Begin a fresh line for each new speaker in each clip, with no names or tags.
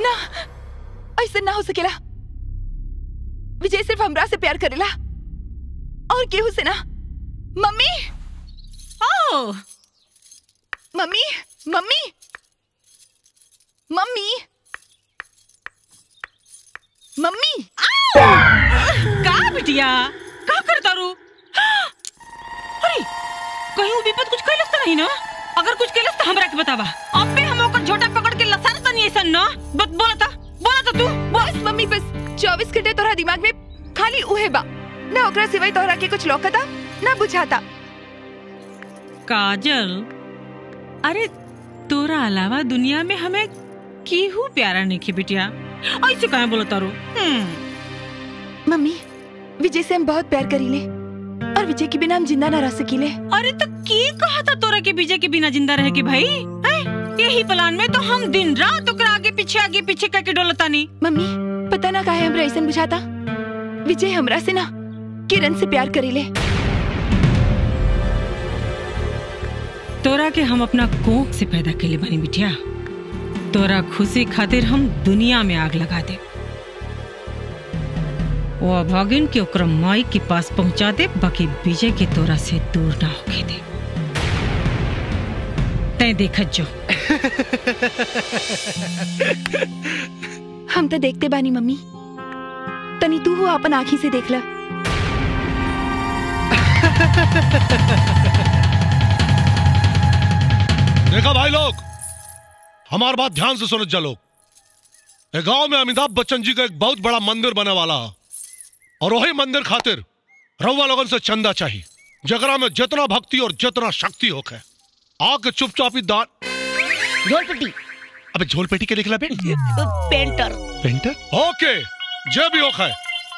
ना, ऐसा ना हो सकेला। विजय सिर्फ हमरा से प्यार करेला और केहू से ना। मम्मी,
ओह
मम्मी, मम्मी, मम्मी, मम्मी।
का बिटिया का करता रू? अरे कहीं विपत कुछ कैलस तो नहीं ना? अगर कुछ कैलस तो हमरा के बतावा। अबे हम ओकर झोटा पकड़ के लसार तनी ऐसन ना। बोला था तू।
बस मम्मी, बस 24 घंटे तोरा दिमाग में खाली उहे बा ना, ओकरा सिवाय तोहरा के कुछ लौकता ना बुझाता।
काजल, अरे तोरा अलावा दुनिया में हमें केहू प्यारा नहीं की बिटिया। ऐसे कहाँ बोलता रू?
मम्मी, विजय से हम बहुत प्यार करीले और विजय के बिना हम जिंदा ना रह सकीले।
अरे तो की कहा था तोरा के विजय के बिना जिंदा रहे के भाई? यही प्लान में तो हम दिन रात ओकरा आगे पीछे करके डोलता नहीं।
मम्मी, पता ना काहे हमरा ऐसन बुझाता विजय हमरा से ना किरण से प्यार करीले।
तोरा के हम अपना कोख से पैदा के लिए बनी बिटिया। तोरा खुशी खातिर हम दुनिया में आग लगा दे। वो अभागिन के ओकरा माई के पास पहुंचा दे, बाकी विजय के तोरा से दूर ना होके दे। तय देखत जो।
हम तो देखते बानी मम्मी, तनी तू हो अपन आँखी से देख ला।
देखा भाई लोग, हमारी बात ध्यान से सुनो जा लोग। गांव में अमिताभ बच्चन जी का एक बहुत बड़ा मंदिर बने वाला है और वही मंदिर खातिर रउआ लोगन से चंदा चाहिए, जगरा में जितना भक्ति और जितना शक्ति होके आके चुपचाप ही दान।
झोलपेटी।
अबे झोलपेटी के लिखला बे?
पेंटर।
पेंटर? ओके, जे भी होके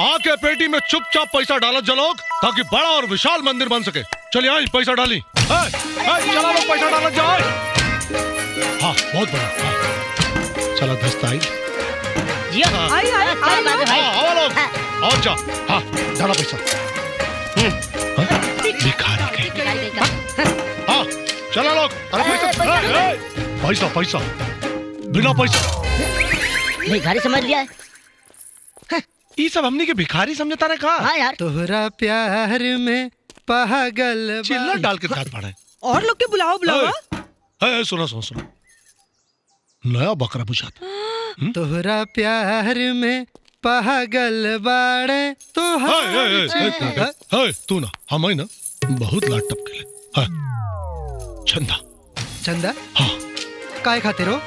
आके पेटी में चुपचाप पैसा डालत जलोग, ताकि बड़ा और विशाल मंदिर बन सके। चलिए आई पैसा डाली। चला लोग पैसा डालत जाओ। हाँ बहुत बड़ा। हाँ। चला दस्ता आई। आओ लोग, आओ जा। हाँ डाला पैसा। भिखारी कहीं। हाँ चला लोग। अरे पैसा पैसा बिना पैसा
भिखारी समझ लिया है।
ये सब हमने के भिखारी समझता रहे कहा?
हाँ यार।
तोहरा प्यार में पागल
चिल्ला डाल के दांत फाड़े।
और लोग के बुलाओ।
सुनो सुनो सुनो, नया बकरा बुझाता।
तोहरा प्यार में पागल बाड़े तो
तू ना हम ना बहुत लाट टपके ले। चंदा।
चंदा?
हाँ।
काय खातिर हो?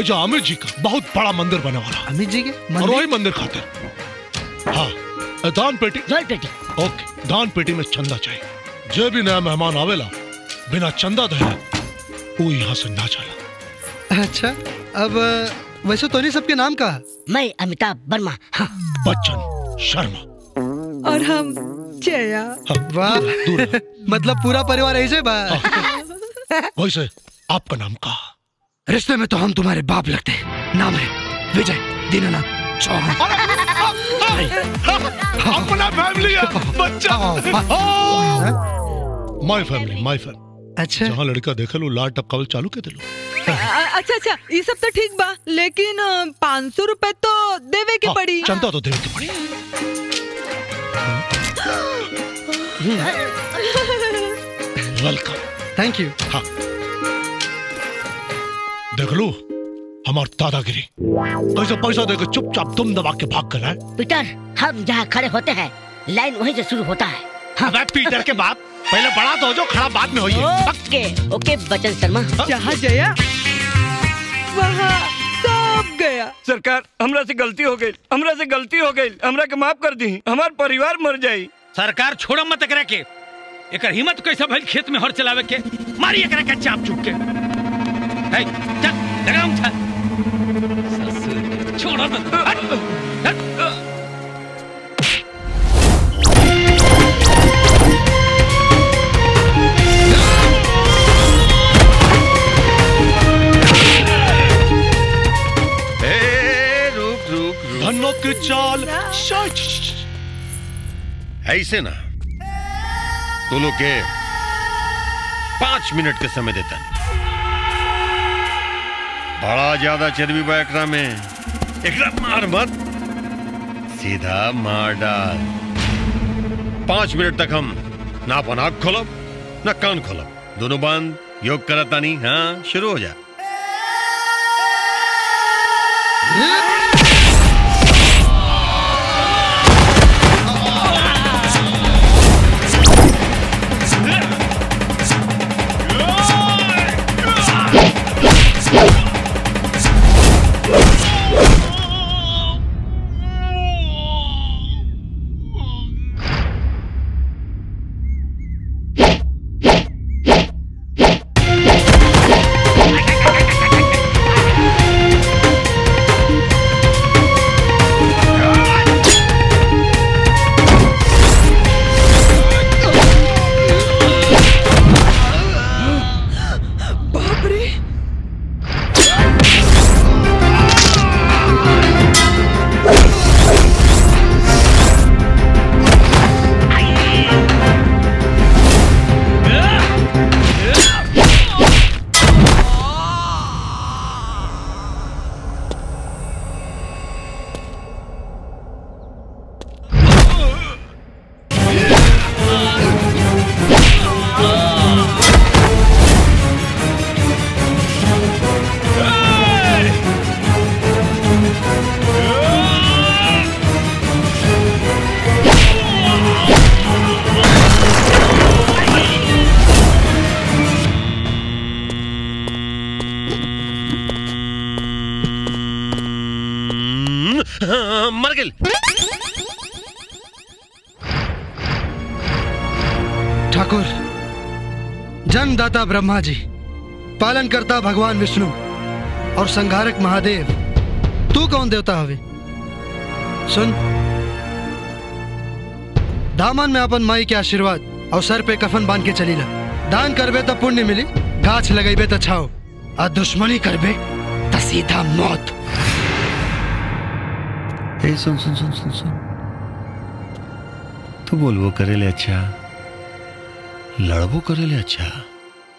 जो अमित जी का बहुत बड़ा मंदिर बने वाला।
अमित जी के
मंदिर? और वही मंदिर खातिर। हाँ दान पेटी।
पेटी।
ओके, दान पेटी में चंदा चाहिए। जो भी नया मेहमान आवेला बिना चंदा दे वो यहाँ से ना चला।
अच्छा, अब वैसे तो नहीं सबके नाम का?
मैं अमिताभ वर्मा। हाँ।
बच्चन शर्मा।
और हम जया।
वाह, मतलब पूरा परिवार ऐसे बा।
वैसे आपका नाम का?
रिश्ते में तो हम तुम्हारे बाप लगते हैं। नाम है विजय दीनानाथ चौहान।
अपना फैमिली है बच्चा। माय फैमिली।
अच्छा,
जहाँ लड़का देखे लो लाट टपकावल चालू के दिलो।
अच्छा, ये सब तो ठीक बा, लेकिन 500 रुपए तो देवे के पड़ी।
चंदा तो देवे के पड़ी। वेलकम।
Thank you.
हाँ देख लो हमार दादागिरी कैसे पैसा देकर चुपचाप तुम दबा के भाग कर।
पीटर, हम जहाँ खड़े होते हैं लाइन वहीं से शुरू होता है।
हाँ। पीटर के बाप पहले बड़ा तो हो जो, खड़ा बाद में होइए।
ओके बच्चन शर्मा।
जहाँ जया वहाँ सब गया।
सरकार, हमरा से गलती हो गई। हमरा के माफ कर दी। हमार परिवार मर जाई।
सरकार छोड़ा मत एकरा के। एकर हिम्मत कैसे भइल खेत में हर चलावे के? मारी एकरा के चाप चुप के। चल लगाम था। छोड़ा मत।
धनों की चाल
ऐसे ना तो लोग के 5 मिनट के समय देता बड़ा ज्यादा चर्बी बा एकरा में, एकरा मार मत, सीधा मार डाल। 5 मिनट तक हम ना अपन आँख खोलब ना कान खोलब, दोनों बंद। योग करता नहीं। हाँ, शुरू हो जा। मर गए।
ठाकुर, जन्मदाता ब्रह्मा जी, पालन करता भगवान विष्णु और संहारक महादेव, तू कौन देवता हवे? सुन, दामन में अपन माई के आशीर्वाद और सर पे कफन बांध के चलीला। दान करबे तो पुण्य मिली, गाछ लगेबे तो छाओ, और दुश्मनी करबे तो सीधा मौत।
ए, सुन सुन सुन सुन सुन, तू बोलबो करेले अच्छा, लड़बो करेले अच्छा,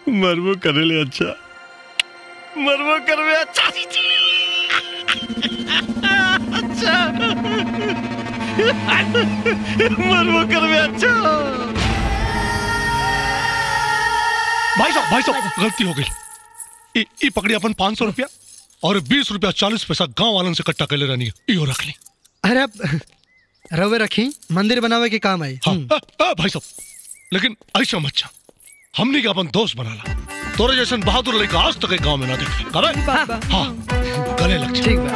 मरबो करेले अच्छा, मरबो करबे अच्छा, अच्छा मरबो करबे अच्छा।
भाई साहब गलती हो गई। ई पकड़ी अपन 500 रुपया और 20 रुपया 40 पैसा गांव वालन से इकट्ठा कर ले रानी, इहो रख ली।
अरे अब रवे रखी, मंदिर बनावे के काम आई।
हाँ, भाई साहब, लेकिन ऐसा मत जा, हमने के अपन दोस्त बना ला। तोरे जैसे बहादुर लड़का आज तक गांव में ना देखे। हाँ, गले लग जा।
ठीक बा,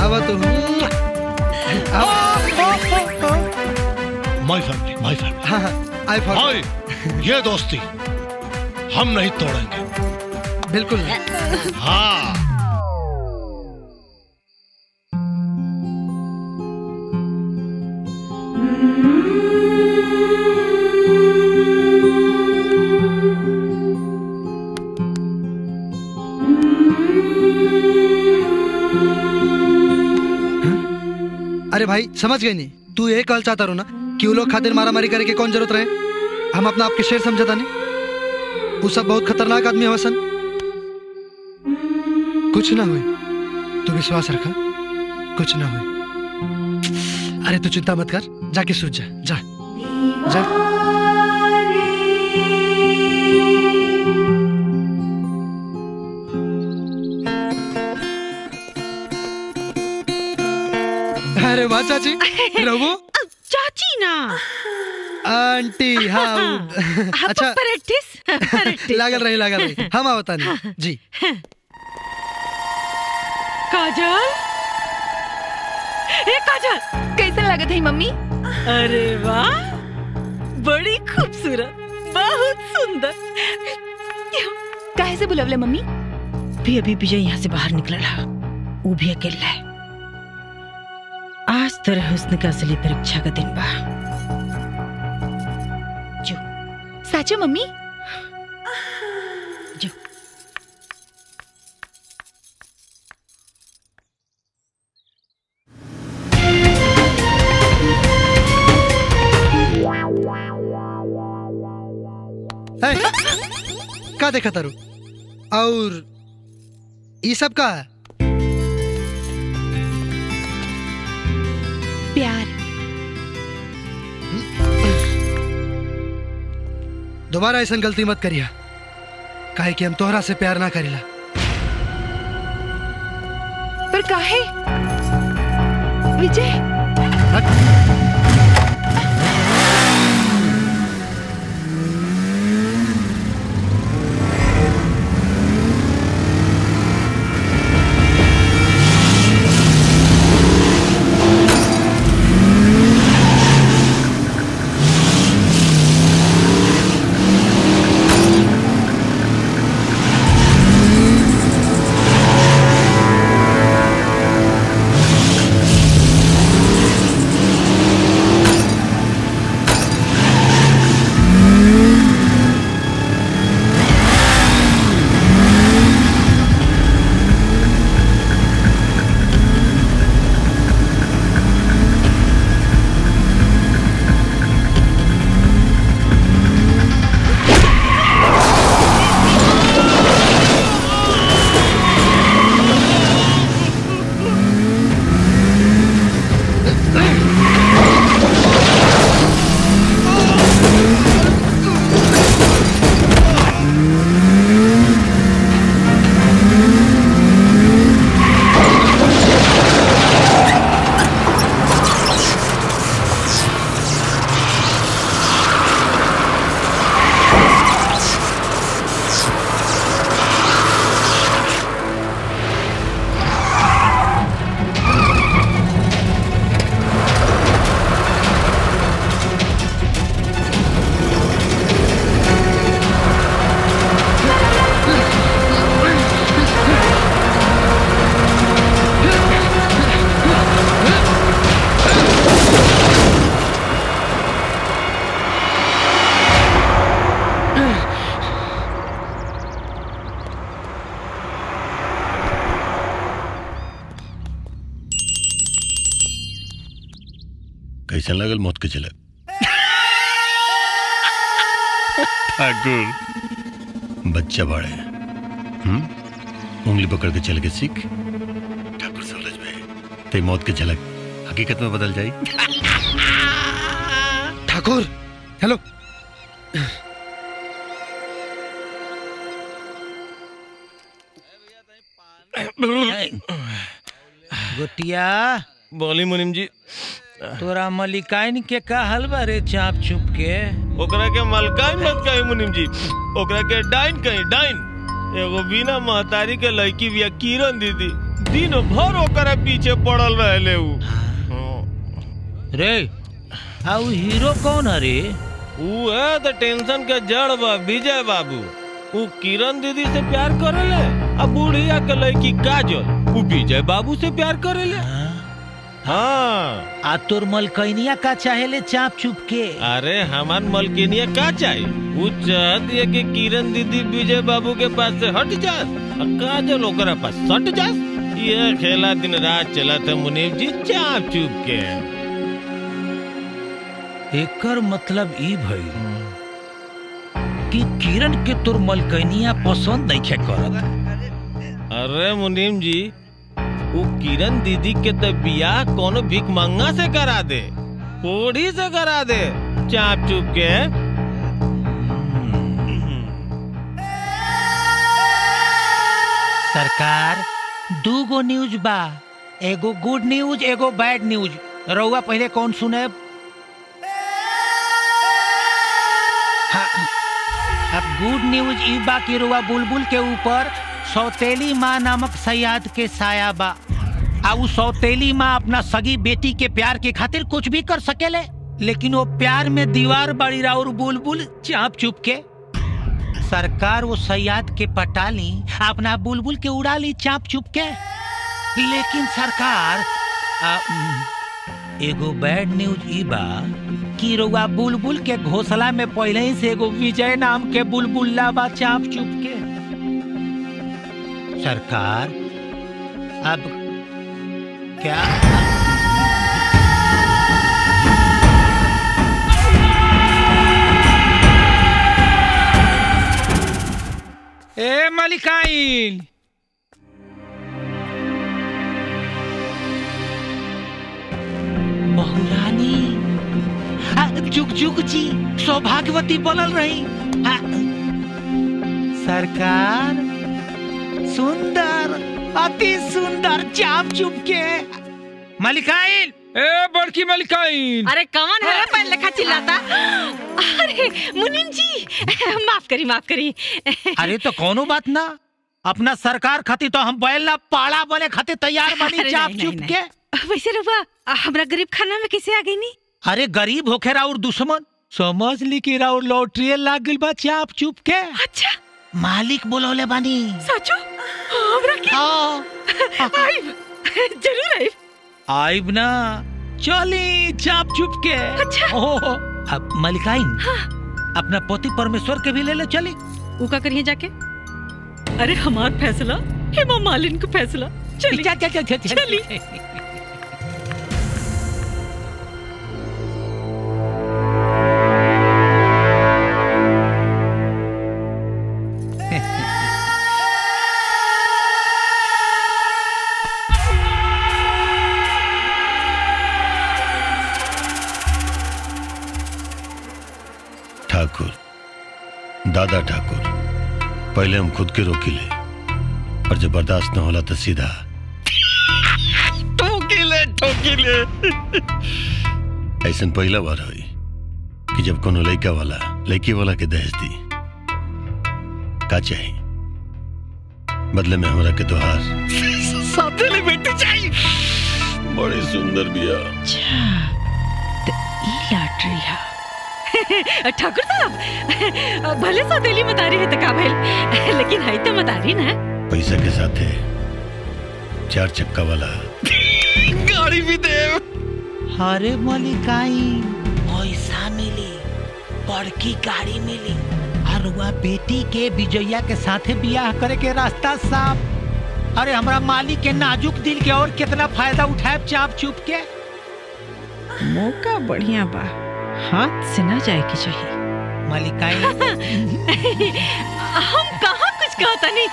आवा तू।
माय फैमिली।
हाँ हाँ,
भाई, ये दोस्ती हम नहीं तोड़ेंगे।
बिल्कुल नहीं।
हाँ।
अरे भाई, समझ गए नहीं? तू ये कहल चाहता रो ना कि वो लोग खातिर मारामारी करे के कौन जरूरत रहे? हम अपना आपके शेर समझता नहीं। वो सब बहुत खतरनाक आदमी है सन। कुछ ना हुए, तू विश्वास रखा, कुछ ना हुए। अरे तू चिंता मत कर, जाके सूझ जा, जा जा। अरे वाह चाची, रवो
चाची ना
आंटी। हाँ अच्छा, लागल रही हम आवता नहीं जी।
काजल, ए काजल,
कैसा लागत है मम्मी?
अरे वाह, बड़ी खूबसूरत, बहुत सुंदर।
काहे से बुलावले मम्मी?
भी अभी विजय यहाँ से बाहर निकला रहा, वो भी अकेला है। आज तेरे हुस्न का असली परीक्षा का दिन बा। जो
साचो मम्मी?
जो
का देखा तारू? और ये सब का है?
प्यार।
दोबारा ऐसा गलती मत करिया, काहे कि हम तोहरा से प्यार ना करेला।
पर काहे विजय?
कैसा लगल मौत के झलक? ठाकुर बच्चा बाड़े, उंगली पकड़ के चल के सीख। ठाकुर समझ में ते मौत के झलक हकीकत में बदल जाई।
ठाकुर हेलो।
गोटिया
बोली मुनीम जी।
तोरा मलिकाइन के का हल बारे चाप चुप के?
ओकरा के मलकाइन मत कही मुनीम जी, ओकरा के डाइन कही डाइन। एगो बिना महतारी के लड़की बिया किरण दीदी, दिन भर ओकरा पीछे पड़ल रहले उ।
रे आउ हीरो कौन है रे?
उ है तो टेंशन के जड़ बा विजय बाबू। उ किरण दीदी से प्यार करेले, अब बुढ़िया के लड़की काजल उ विजय बाबू से प्यार करेले। हाँ।
आ तोर मलकनिया का चाहेले चाप चुप के?
अरे हमार मलकनिया का चाहिए? वो चाहती है कि किरण दीदी विजय बाबू के पास से हट जाए, काजल ओकरा पास सट जाए। ये खेला दिन रात चला था मुनीम जी चाप चुप के।
एकर मतलब ई भई कि किरण के तोर मलकनिया पसंद नहीं करत।
अरे मुनीम जी वो किरण दीदी के तो बियाह कोनो भीख मंगा से करा दे, कोड़ी से करा दे चाप चुप के।
सरकार दू गो न्यूज बा, एगो गुड न्यूज एगो बैड न्यूज। रउआ पहले कौन सुने? हाँ, अब गुड न्यूज ई बा कि रउआ बुलबुल के ऊपर सौतेली माँ नामक सयाद के साया बा। आ उ सौतेली माँ अपना सगी बेटी के प्यार के खातिर कुछ भी कर सकेले, लेकिन वो प्यार में दीवार बड़ी और बुलबुल चाप चुप के। सरकार वो सयाद के पटा ली, अपना बुलबुल के उड़ा ली चाप चुप के। लेकिन सरकार एगो बैड न्यूज ई बा कि रउआ बुलबुल के घोंसला में पहले ही से एगो विजय नाम के बुलबुल्ला बा चाप चुप के। सरकार अब क्या? ए मलिकाइन जुग जुग जी सौभाग्यवती बनल रही। सरकार सुंदर, अति सुंदर चाप चुप के। मलिकाइन,
ए बड़की मलिकाइन।
अरे कौन है पर लिखा चिल्लाता? अरे मुनीम जी माफ करी माफ करी।
अरे तो कोनो बात ना, अपना सरकार खातिर तो हम बैल ना पाड़ा बने खातिर तैयार बनी चाप चुप के।
वैसे रुआ हमरा गरीब खाना में कैसे आ गई नी?
अरे गरीब होखे राउर दुश्मन समझ ली कि राउर लॉटरी लाग गइल बा चाप चुप के।
अच्छा
मालिक बोलौले बानी।
सचो? हमरा के?
हाँ
आइब, जरूर आइब।
आइब ना, चली चाप चुप के।
अच्छा।
अब मलिकाइन,
हाँ।
अपना पति परमेश्वर के भी ले ले चली।
वो का करिए जाके? अरे हमार फैसला हेमा मालिनी का फैसला। चली चली।
ठाकुर, दादा ठाकुर, पहले हम खुद के रोकीले और जब बर्दाश्त न होला तो सीधा ठोकीले। ऐसा पहला बार हुई कि जब कोनो लड़की वाला के दहेज दी। का चाहिए बदले में हमरा के तोहार साथेली बेटी चाहिए। बड़ी सुंदर बिया।
अच्छा तो ई लॉटरी है। ठाकुर साहब भले सौतेली मतारी है तका भइल, लेकिन है तो मतारी ना।
पैसा के साथ है 4 चक्का वाला गाड़ी भी दे।
अरे मलिकाइन, पैसा मिली, बड़की गाड़ी मिली और वह बेटी के विजया के साथे बियाह करे के रास्ता साफ। अरे हमरा मालिक के नाजुक दिल के और कितना फायदा उठाए चाप चुप के।
मौका बढ़िया बा, हाथ से ना जाए की चाहिए।
मलिकाइन
हम कहाँ कुछ कहता नहीं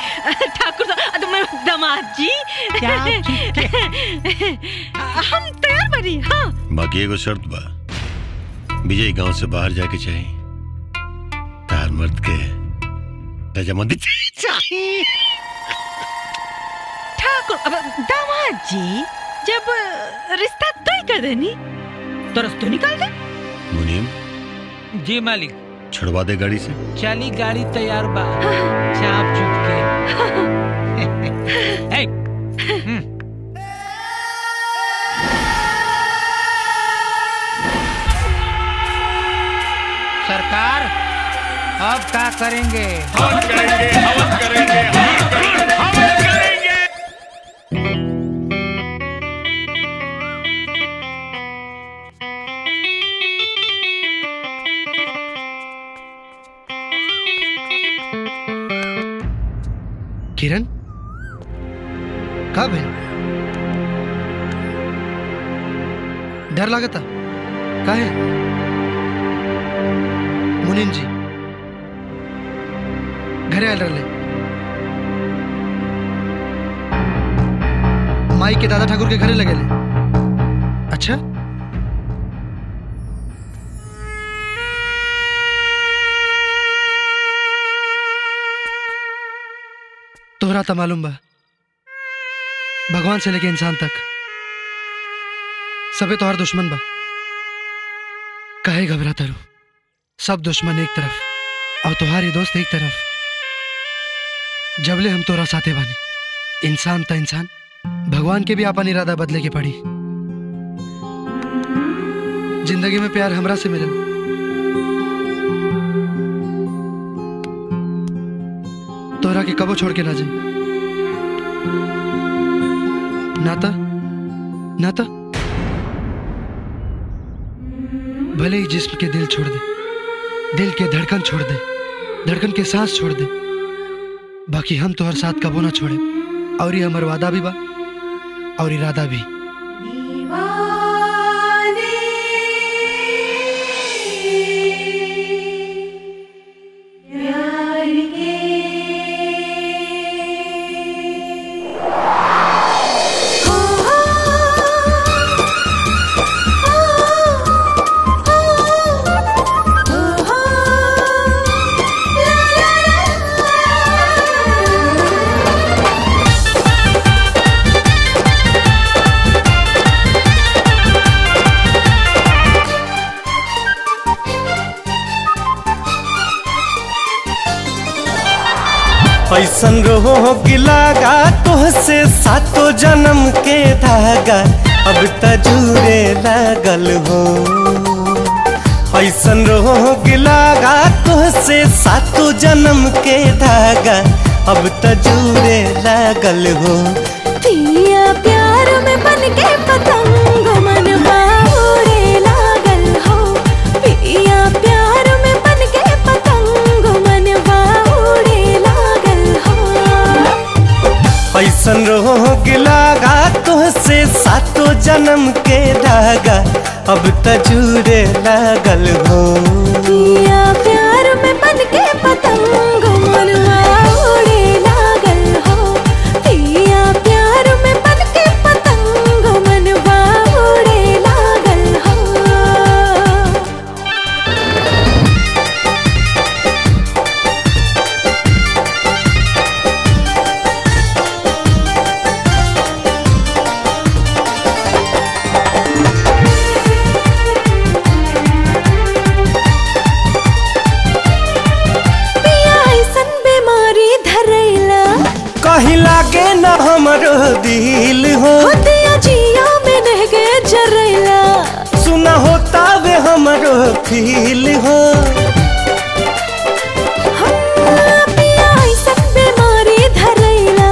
ठाकुर साहब, दामाद जी हम तैयार बनी। हाँ
बाकी एगो शर्त बा, विजय गांव से बाहर जाके चाहिए। तार मर्द के रजामंदी चाहिए।
ठाकुर दामाद जी जब रिश्ता तय कर देनी तो रस्तों निकाल दे।
मुनीम
जी मालिक।
छुड़वा दे गाड़ी से।
चली गाड़ी तैयार बा। चाप चुप के। सरकार अब क्या करेंगे?
हवन करेंगे, हवन करेंगे, हवन करेंगे, हवन करेंगे।
किरण कब है? डर लागता का है? मुनीम जी घरे आल रहे, माई के दादा ठाकुर के घरे लगे ले। अच्छा तोहरा तो मालूम बा, भगवान से लेके इंसान तक सबे तोहर दुश्मन बा। काहे घबराता रू? सब दुश्मन एक तरफ और तुम्हारी दोस्त एक तरफ। जबले हम तोरा साथे बानी, इंसान ता इंसान, भगवान के भी अपन इरादा बदले के पड़ी। जिंदगी में प्यार हमरा से मिलल, तोरा के कबो छोड़ के ना जाए। नाता नाता भले ही जिस्म के दिल छोड़ दे, दिल के धड़कन छोड़ दे, धड़कन के सांस छोड़ दे, बाकी हम तो हर साथ कबो ना छोड़े। और ये हमार वादा भी बा और इरादा भी।
ऐसन रोग लागा तोहसे सातों जन्म के धागा अब त जुड़े लागल हो। ऐसन रोग लागा तोहसे सातों जन्म के धागा अब त जुड़े लागल हो।
पिया प्यार में बन के पतंग मनवा उड़े लागल हो। पिया प्यार में बन के पतंग मनवा उड़े लागल हो।
ऐसन रोग लागा तोहसे सातों जन्म के धागा अब त जुड़े लागल हो।
पिया प्यार में बन के पतंग मनवा उड़े लागल हो। पिया प्यार में बन के पतंग मनवा उड़े लागल हो।
कहीं लागे न हमरो दिल हो।
दिया जिया में रह गए जरैला।
सुना होता वे हमरो फील हो।
पिया ऐसन बीमारी धरैला।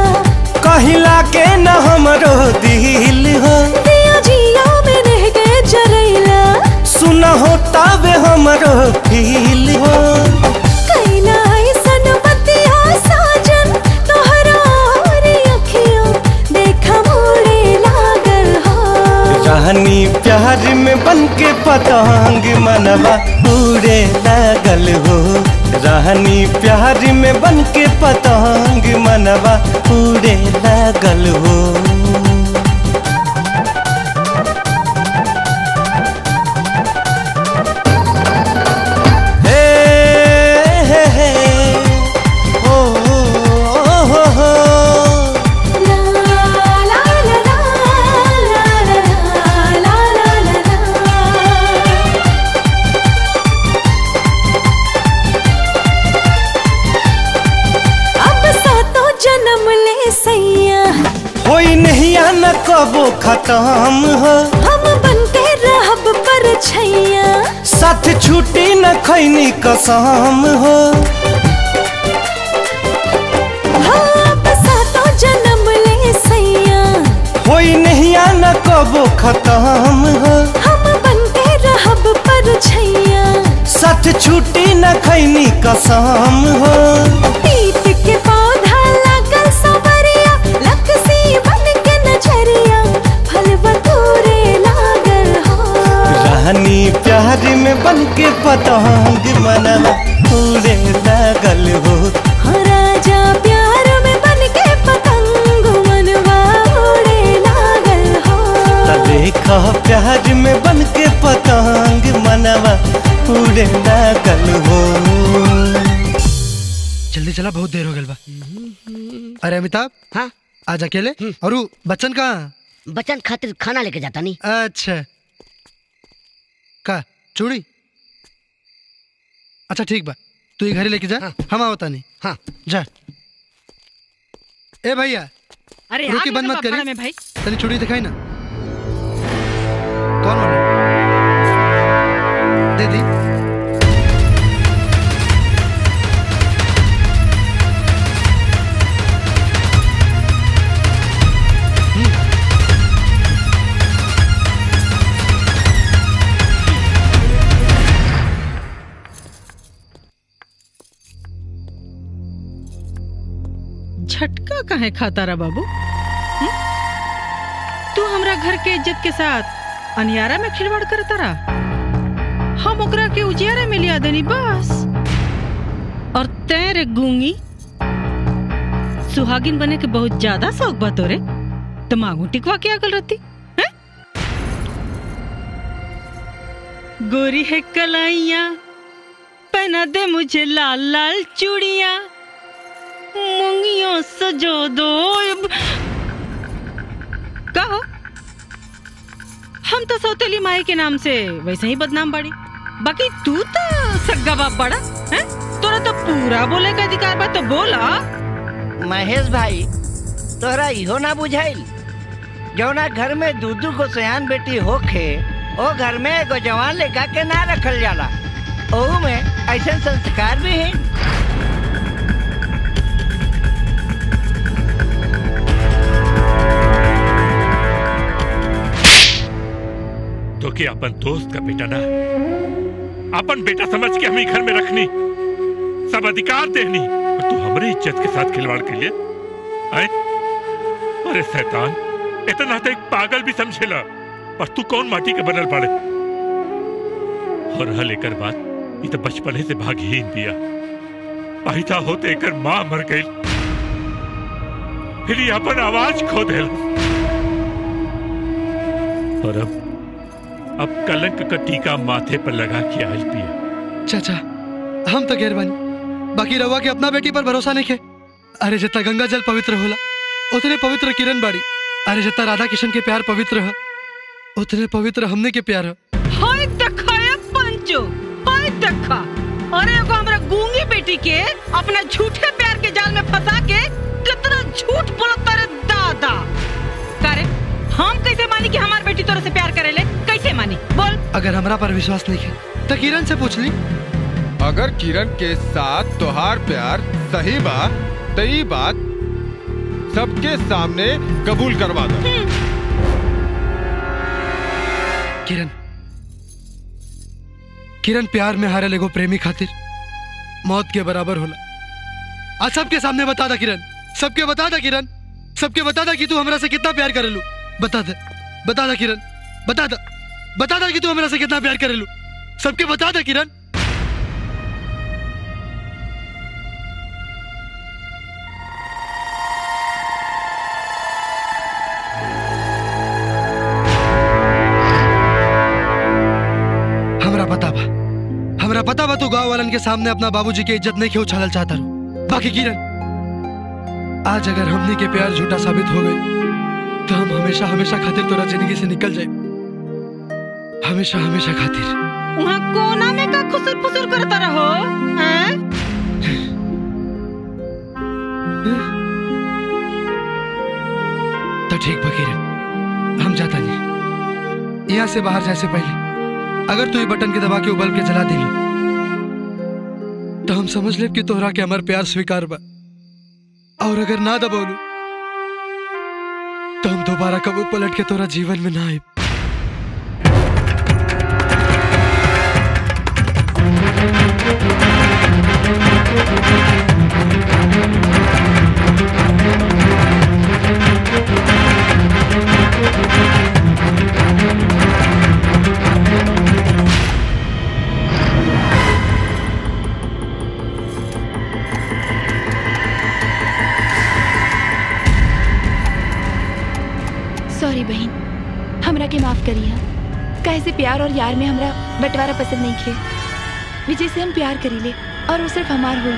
कहीं लागे न हमरो दिल हो।
दिया जिया में रह गए जरैला।
सुना होता वे हमरो फील हो। रानी प्यार में बन के पतंग मनवा उड़े लागल हो। रानी प्यार में बन के पतंग मनवा उड़े लागल हो। न कबो खत्म हो।
हम बनते रहब पर छैया।
साथ छूटी न खैनी कसम हो।
सातों जन्म ले सैया।
होई नहीं न कबो खत्म हो।
हम बनते रहब पर छैया।
साथ छूटी न खैनी कसम हो।
पीत के पौधा लागल सवरिया लकसी बन के नजरिया फल बतूरे लागल हो।
रानी प्यार में बन के पतंग मनवा उड़े लागल हो।
राजा प्यार में बन के पतंग मनवा उड़े लागल हो।
देखा प्यार में बन के पतंग मनवा उड़े लागल हो।
जल्दी चला, बहुत देर हो गई बा। अरे अमिताभ,
हाँ
आज अकेले? और बच्चन कहाँ?
बच्चन खातिर खाना लेके जाता नहीं।
अच्छा का चूड़ी? अच्छा ठीक बा, तू ये घरे लेके जा। हाँ। हम आवता नहीं।
हाँ
जा। ए भैया,
अरे
रुकी बंद मत करी
भाई।
तनी चूड़ी दिखाई ना। कौन वाला? दे दी।
झटका काहे खाता रहा बाबू? तू हमरा घर के इज्जत के साथ अनियारा में खिलवाड़ करता रहा। हम ओकरा के उजियारे में लिया देनी बस। और तेरे गूंगी सुहागिन बने के बहुत ज्यादा शौक बा तोरे। दिमागू टिकवा के अकल रहती है? गोरी है कलाइया पहना दे मुझे लाल लाल चूड़ियां। मुंगियों सजो दो। कहो हम तो सौतेली माई के नाम से वैसे ही बदनाम बाड़ी। बाकी तू तो सग्गा बाप बड़ा है। तोरा तो पूरा बोले का अधिकार बा, तो बोला।
महेश भाई तोहरा इहो ना बुझाइल जौना घर में दूधू को सयान बेटी होखे ओ घर में एगो जवान लेका के ना रखल जाला ओहू में ऐसे संस्कार भी है।
तो कि अपन दोस्त का बेटा ना अपन बेटा समझ के हम ही घर में रखनी सब अधिकार देनी और तू हमारी इज्जत के साथ खिलवाड़ के लिए आए। अरे शैतान इतना तो एक पागल भी समझेला पर तू कौन माटी के बनल पड़े। और हल एकर बात ये तो बचपने से भागहीन दिया पैदा होते एकर माँ मर गई फिर ये अपन आवाज खो दे और अब कलंक का टीका माथे पर लगा के आई पिया।
चाचा हम तो गैर बानी बाकी रवा के अपना बेटी पर भरोसा नहीं है। अरे जितना गंगा जल पवित्र होला उतने पवित्र किरण बाड़ी। अरे जितना राधा किशन के प्यार पवित्र है उतने पवित्र हमने के प्यार है।
हाय देखा ये पंचो हाय देखा। अरे एगो हमरा गूंगी बेटी के अपना झूठे प्यार के जाल में फंसा के कितना झूठ बोलता रे दादा। करे हम कैसे मानी कि हमार बेटी तोरे से प्यार करेले कैसे मानी बोल।
अगर हमरा पर विश्वास नहीं है तो किरण से पूछ ली।
अगर किरण के साथ तोहार प्यार सही बात तई बात सबके सामने कबूल करवा दो।
किरण प्यार में हारे लेगो प्रेमी खातिर मौत के बराबर होला। आज सबके सामने बता दा किरण सबके बता दा किरण सबके बता दा कि तू हमरा से कितना प्यार करेलू। बता दा किरण बता दा कि तू हमरा से कितना प्यार करेलू। सबके बता दा किरण। हमरा पता बा तू गांव वालन के सामने अपना बाबूजी की इज्जत नहीं क्यों उछालल चाहता रू। बाकी किरण आज अगर हमने के प्यार झूठा साबित हो गई तो हम हमेशा हमेशा खातिर तोरा जिंदगी से निकल जाए। हमेशा हमेशा खातिर।
वहाँ कोना में का खुसुर फुसुर करता रहो हैं?
तो ठीक बा किरण हम जाता नहीं। यहाँ से बाहर जाए से पहले अगर तू ये बटन के दबा के उबल के जला दिली तो हम समझ ले कि तोहरा के हमार प्यार स्वीकार बा। और अगर ना दबोलू तो हम दोबारा कबू पलट के तोरा जीवन में ना आए।
सॉरी बहन हमरा के माफ करिए। काहे से प्यार और यार में हमरा बंटवारा पसंद नहीं खे। विजय से हम प्यार करीले और वो सिर्फ हमार हुई।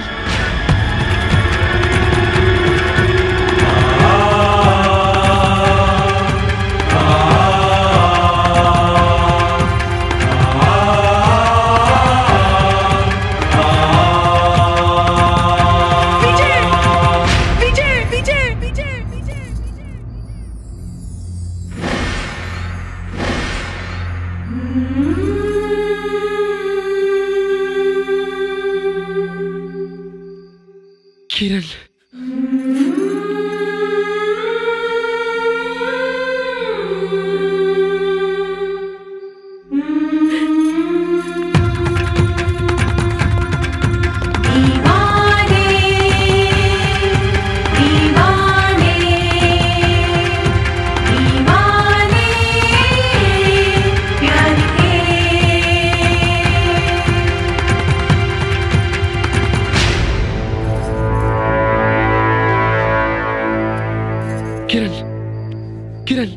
किरण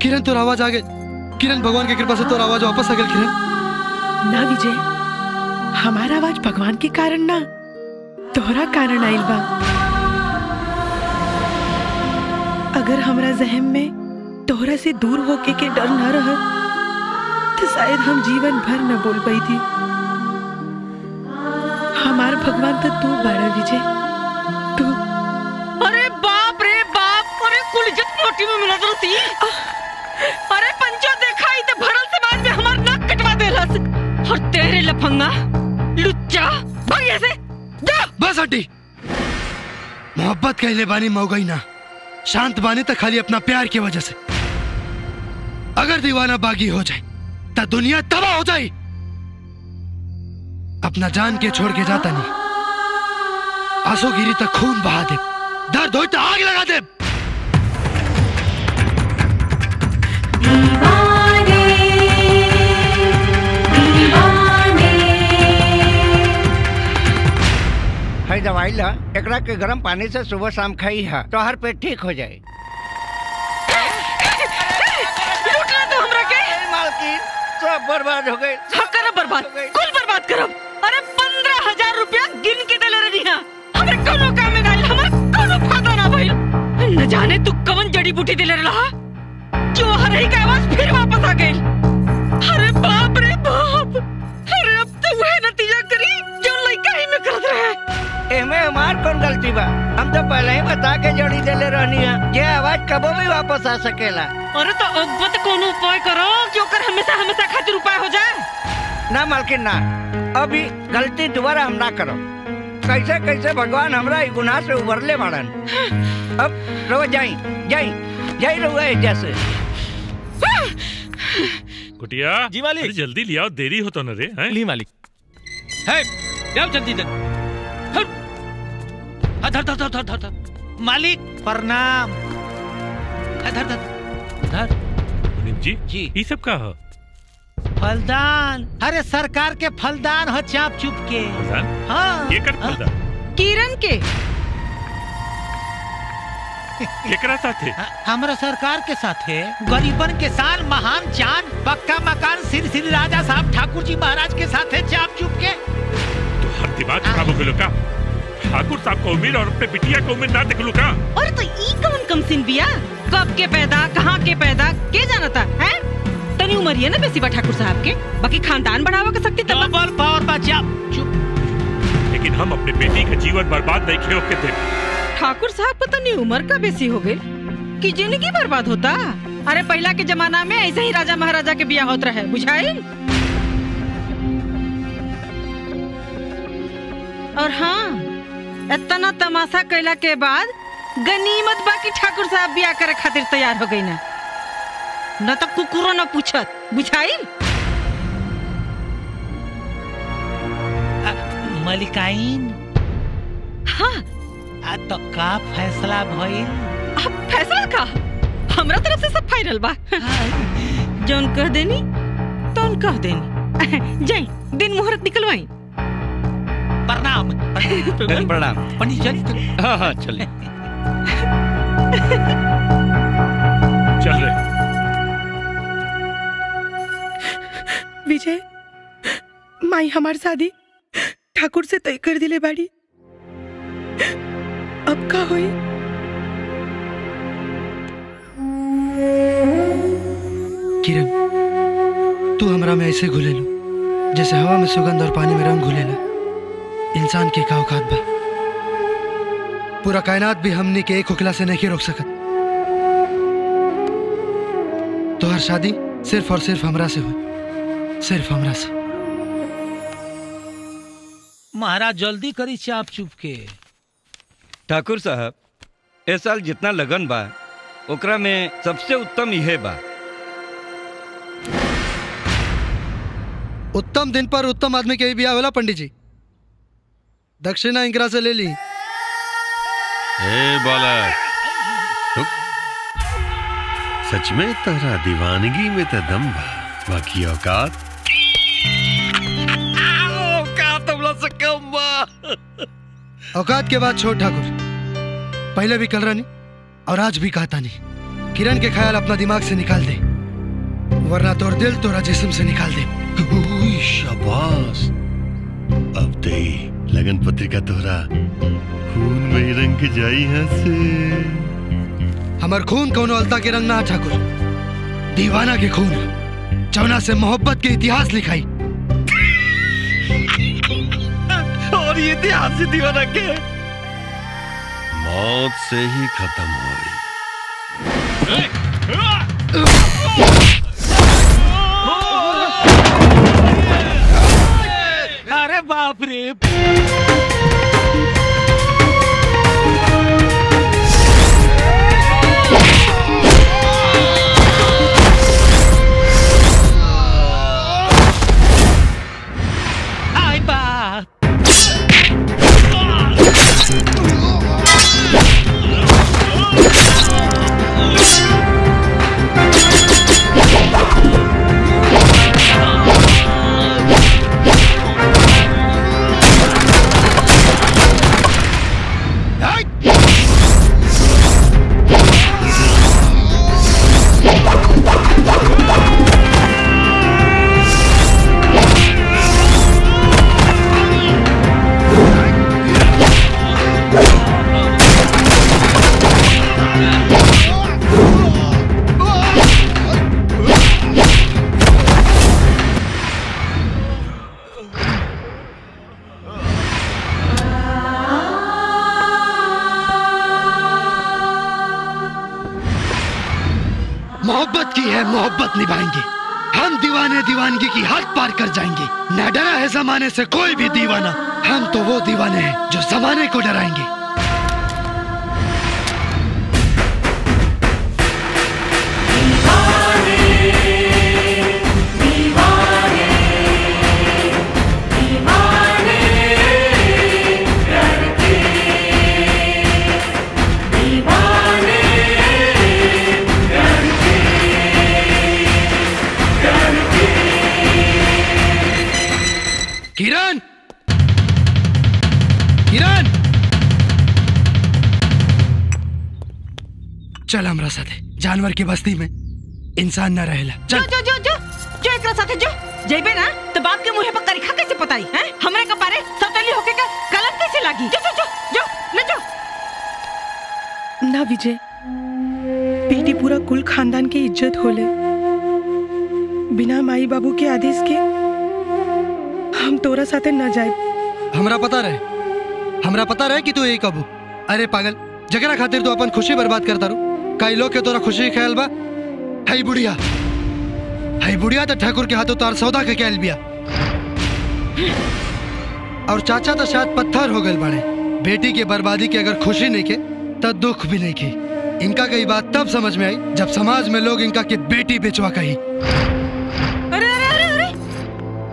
किरण तोर आवाज आ गई। किरण भगवान की कृपा से तोर आवाज वापस आ गई। किरण
ना विजय हमारा आवाज भगवान के कारण ना तोहरा कारण आइल बा। अगर हमरा जहन में तोहरा से दूर होके के डर न रहा तो शायद हम जीवन भर न बोल पाई थी। हमार भगवान तो तू बाड़ा विजय तू।
हड्डी। मोहब्बत कहले बानी मौगई ना, शांत बानी तो खाली अपना प्यार की वजह से। अगर दीवाना बागी हो जाए तो दुनिया तबाह हो जाए। अपना जान के छोड़ के जाता नहीं, आंसू गिरी तक खून बहा दे, दर्द हो तो आग लगा दे।
है दवाई ला, एकरा के गर्म पानी से सुबह शाम खाई है तो हर पेट ठीक हो जाए।
लूटना तो हमरा के
मालकिन सब बर्बाद हो गए।
सब करब बर्बाद, कुल बर्बाद करब। अरे 15,000 रुपया गिन के देले रही है, हमरे कोनो काम में गाइल, हमरा कोनो फायदा ना भइल। न जाने तू कवन जड़ी बूटी देले रहा, जो हरही का आवाज फिर वापस आ गई। अरे बाप रे बाप, अरे अब तो वह नतीजा करी जो लड़का ही में करत रहे।
एमे हमार कौन गलती बा? हम तो पहले ही बता के जड़ी देले रहनी है, ये आवाज कबो भी वापस आ सकेला।
अरे तो अब कोनो उपाय करो कि ओकर हमेशा हमेशा खातिर उपाय हो जाए।
ना मालकिन ना, अभी गलती दोबारा हम ना करो। कैसे कैसे भगवान हमरा ई गुनाह से उबरले बाड़न। अब रहो जाई जाई जाई रहो जैसे।
कुटिया जी मालिक, जल्दी लियाओ, देरी हो तो न रे। हैं
ली मालिक। है जाओ जल्दी दे। धर धर धर धर धर धर। मालिक प्रणाम। धर धर धर।
मुनीम जी ये सब का हो?
फलदान। अरे सरकार के फलदान हो, चाप चुप के। हाँ
ये कर फलदान
किरण के
केकरा साथे?
हमारा सरकार के साथे गरीबन के साल महान चांद पक्का मकान श्री राजा साहब ठाकुर जी महाराज के साथे चाप चुप के।
तो हर दिमाग खराब हो गया का? ठाकुर साहब को उम्मीद और अपने बिटिया को उम्मीद ना देख लू का?
और तो ई कौन कम सिन बिया? कब के पैदा, कहाँ के पैदा, के जानता है? तनी उम्र है ना बेसी बा ठाकुर साहब के, बाकी खानदान बढ़ावा के सकती तब
डबल पावर बा। चुप।
लेकिन हम अपने बेटी का जीवन बर्बाद नहीं किए के थे।
ठाकुर साहब पता नहीं उम्र का बेसी हो गई कि जिंदगी बर्बाद होता। अरे पहला के जमाना में ऐसे ही राजा महाराजा के बिया होता रहे, बुझाई। और हाँ, इतना तमाशा कैला के बाद गनीमत बाकी ठाकुर साहब बिया करे खातिर तैयार हो गई ना, न तो कुकुरो न पूछत, बुझाई।
मलिकाइन।
हाँ
तो का फैसला भइल?
अब फैसला का हमरा तरफ से सब फाइनल बा। जौन कह देनी तौन कह देनी। जाई दिन मुहूर्त निकलवाई।
प्रणाम।
प्रणाम।
पंडित चलिए।
हाँ हाँ चलिए।
चल रहे
विजय, माई हमार शादी ठाकुर से तय कर दिले बाड़ी। अब का होई?
किरण, तू हमरा में ऐसे घुलेलू जैसे हवा में सुगंध और पानी में रंग घुलेला। इंसान के का औकात बा? पूरा कायनात भी हमने के एक हुकला से नहीं रोक सकत। तो हर शादी सिर्फ और सिर्फ हमरा से हुई, सिर्फ हमरा से।
महाराज जल्दी करी चाप चुप के।
ठाकुर साहब, इस साल जितना लगन बा ओकरा में सबसे उत्तम यह बा।
उत्तम दिन पर उत्तम आदमी के ही बिया होला पंडित जी। दक्षिणा इंकरा से ले ली।
ए बालक, रुक। सच में तोरा दीवानगी में तो दम बा, बाकी औकात से कम बा।
औकात के बाद छोड़ ठाकुर, पहले भी कल रानी और आज भी कहता नहीं। किरण के ख्याल अपना दिमाग से निकाल दे, वरना तोर दिल तोरा जिस्म से निकाल दे।
शाबाश, अब ते लगन पत्रिका तोरा खून में रंग के जाई है से।
हमार खून कोनो अलता के रंग ना ठाकुर, दीवाना के खून, जौना से मोहब्बत के इतिहास लिखाई।
और ये इतिहास से दीवाना के मौत से ही खत्म हुई।
अरे बाप रे।
मोहब्बत की है, मोहब्बत निभाएंगे। हम दीवाने दीवानगी की हद पार कर जाएंगे। न डरा है जमाने से कोई भी दीवाना, हम तो वो दीवाने हैं जो जमाने को डराएंगे। किरण, किरण, चल हमरा साथे। जानवर की बस्ती में इंसान न रहेला।
जो जो जो जो जो एकरा साथे जो जेबे ना तो बाप के मुंह पर करिखा कैसे पताई हैं? हमरे कपारे सौतेली होके का कलंक कैसे लागी? जो जो जो जो ले जो।
ना विजय, बेटी पूरा कुल खानदान की इज्जत होले। बिना माई बाबू के आदेश के हम तोरा साथे न जाए।
हमरा पता रहे कि तू यही कबू। अरे पागल, जगरा खातिर तू अपन खुशी बर्बाद करता रू। कई लोग के तोरा खुशी ख्याल बा। हाई बुढ़िया तो ठाकुर के हाथों तार सौदा के कैल बिया। और चाचा तो शायद पत्थर हो गए बाड़े। बेटी के बर्बादी के अगर खुशी नहीं के तो दुख भी नहीं की। इनका कई बात तब समझ में आई जब समाज में लोग इनका के बेटी बेचवा कही।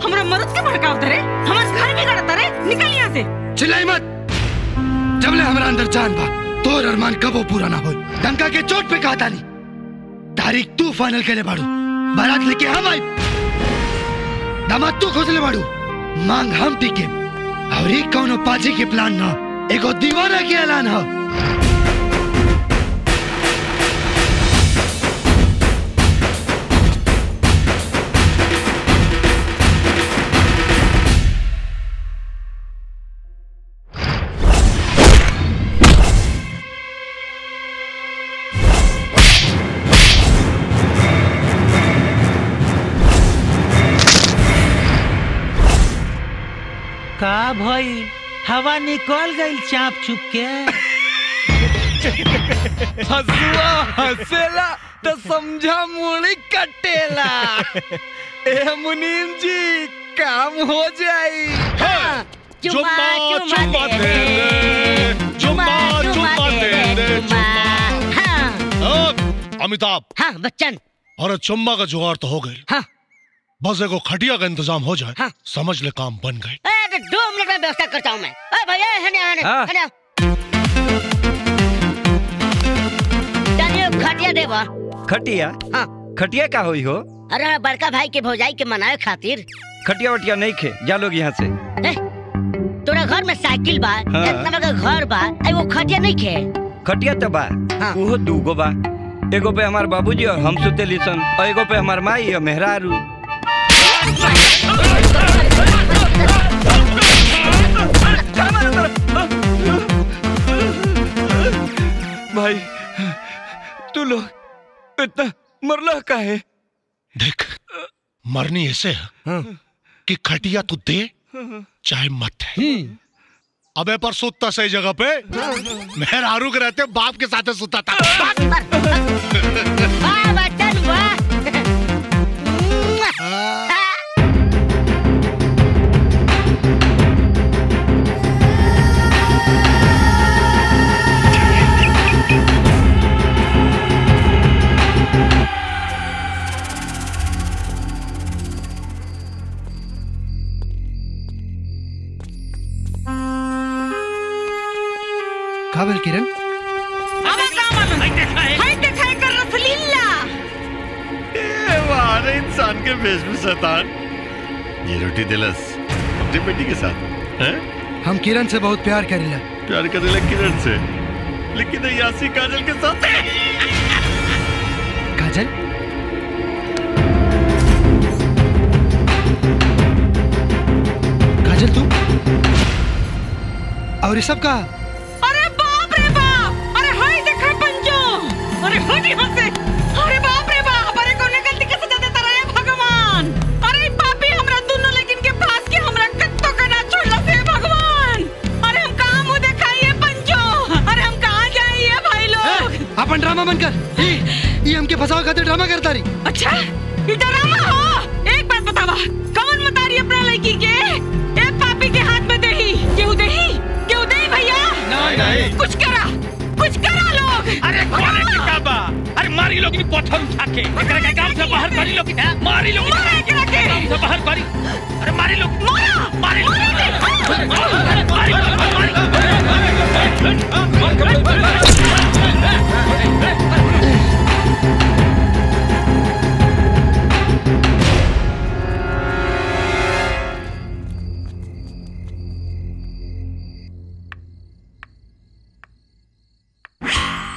हमरा मर्द के भड़काव तरे, हमार घर में गड़ता रे, निकल यहाँ से।
चिल्लाई मत। जबले हमरा अंदर जान बा, तोर अरमान कबो पूरा ना हो। डंका के चोट पे कहा तानी, तारीख तू फाइनल के ले बाड़ू, बारात लेके हम आई, दामाद तू खोजले बाड़ू, मांग हम टिके। और ये कौनो पाजी के प्लान ना, एगो दीवाना के ऐलान हो।
का भई हवा निकल गई चाप चुप के।
हसुआ हसेला तो समझा मुड़ी कटेला। ए मुनीम जी काम हो जाई।
चुम्मा चुम्मा दे दे, चुम्मा चुम्मा दे दे, चुम्मा। अमिताभ।
हाँ बच्चन।
और चुम्मा का जुगाड़ तो हो गई।
हाँ।
बस एगो खटिया का इंतजाम हो जाए। हाँ। समझ ले काम बन गए।
2 मिनट में व्यवस्था करता हूँ मैं। भैया हने खटिया देवा।
खटिया?
हाँ।
खटिया का हुई हो?
अरे बड़का भाई के भौजाई के मनाए खातिर।
खटिया वटिया नहीं खे, जा लोग यहाँ से।
तोरा घर में साइकिल बा,
हाँ।
इतना बड़ा घर बा, वो खटिया नहीं खे।
खटिया तो बा, वो 2 बा। एगो पे हमार बाबूजी और हम सुतेली सन, और एगो पे हमार माई और मेहरारू। भाई तू लोग इतना मरला का है?
देख, मरनी ऐसे है कि खटिया तू दे चाहे मत है। अबे पर सुतता सही जगह पे। मेहरारू के रहते बाप के साथ सुता था।
काबिल किरण,
इंसान के भेष में शैतान। ये रोटी दिलस अपनी बेटी के साथ हैं?
हम किरण से बहुत प्यार करेला।
प्यार करेला किरण से, लेकिन यासी काजल के साथ।
काजल? काजल तू? और ये सब का?
अरे बाप रे बाप! अरे हाय देखा पंजो! अरे हट यहाँ से! अरे बाप रे बाप! अरे कौन गलती के सजा देता रहे भगवान! अरे पापी हमरा दोनों लेकिन के पास के हमरा कत्तो का ना छोड़ला से भगवान! अरे हम कहाँ मुँह दिखाइए पंजो? अरे हम कहाँ जाइए भाई लोग?
अपन ड्रामा बंद कर। ये हमके फंसावे खातिर ड्रामा करता रही।
अच्छा ये ड्रामा हो? एक बात बतावा, कौन मतारी अपना लड़की के ए पापी के हाथ में देही? केहू देही भैया?
नहीं।
कुछ करा लोग।
अरे करे के का बा? अरे मारी लोग नी पत्थर उठा के एकरा के गांव से बाहर करी लोग। मारी लोग
एकरा के
गांव से बाहर करी। अरे मारी लोग मारी लोग।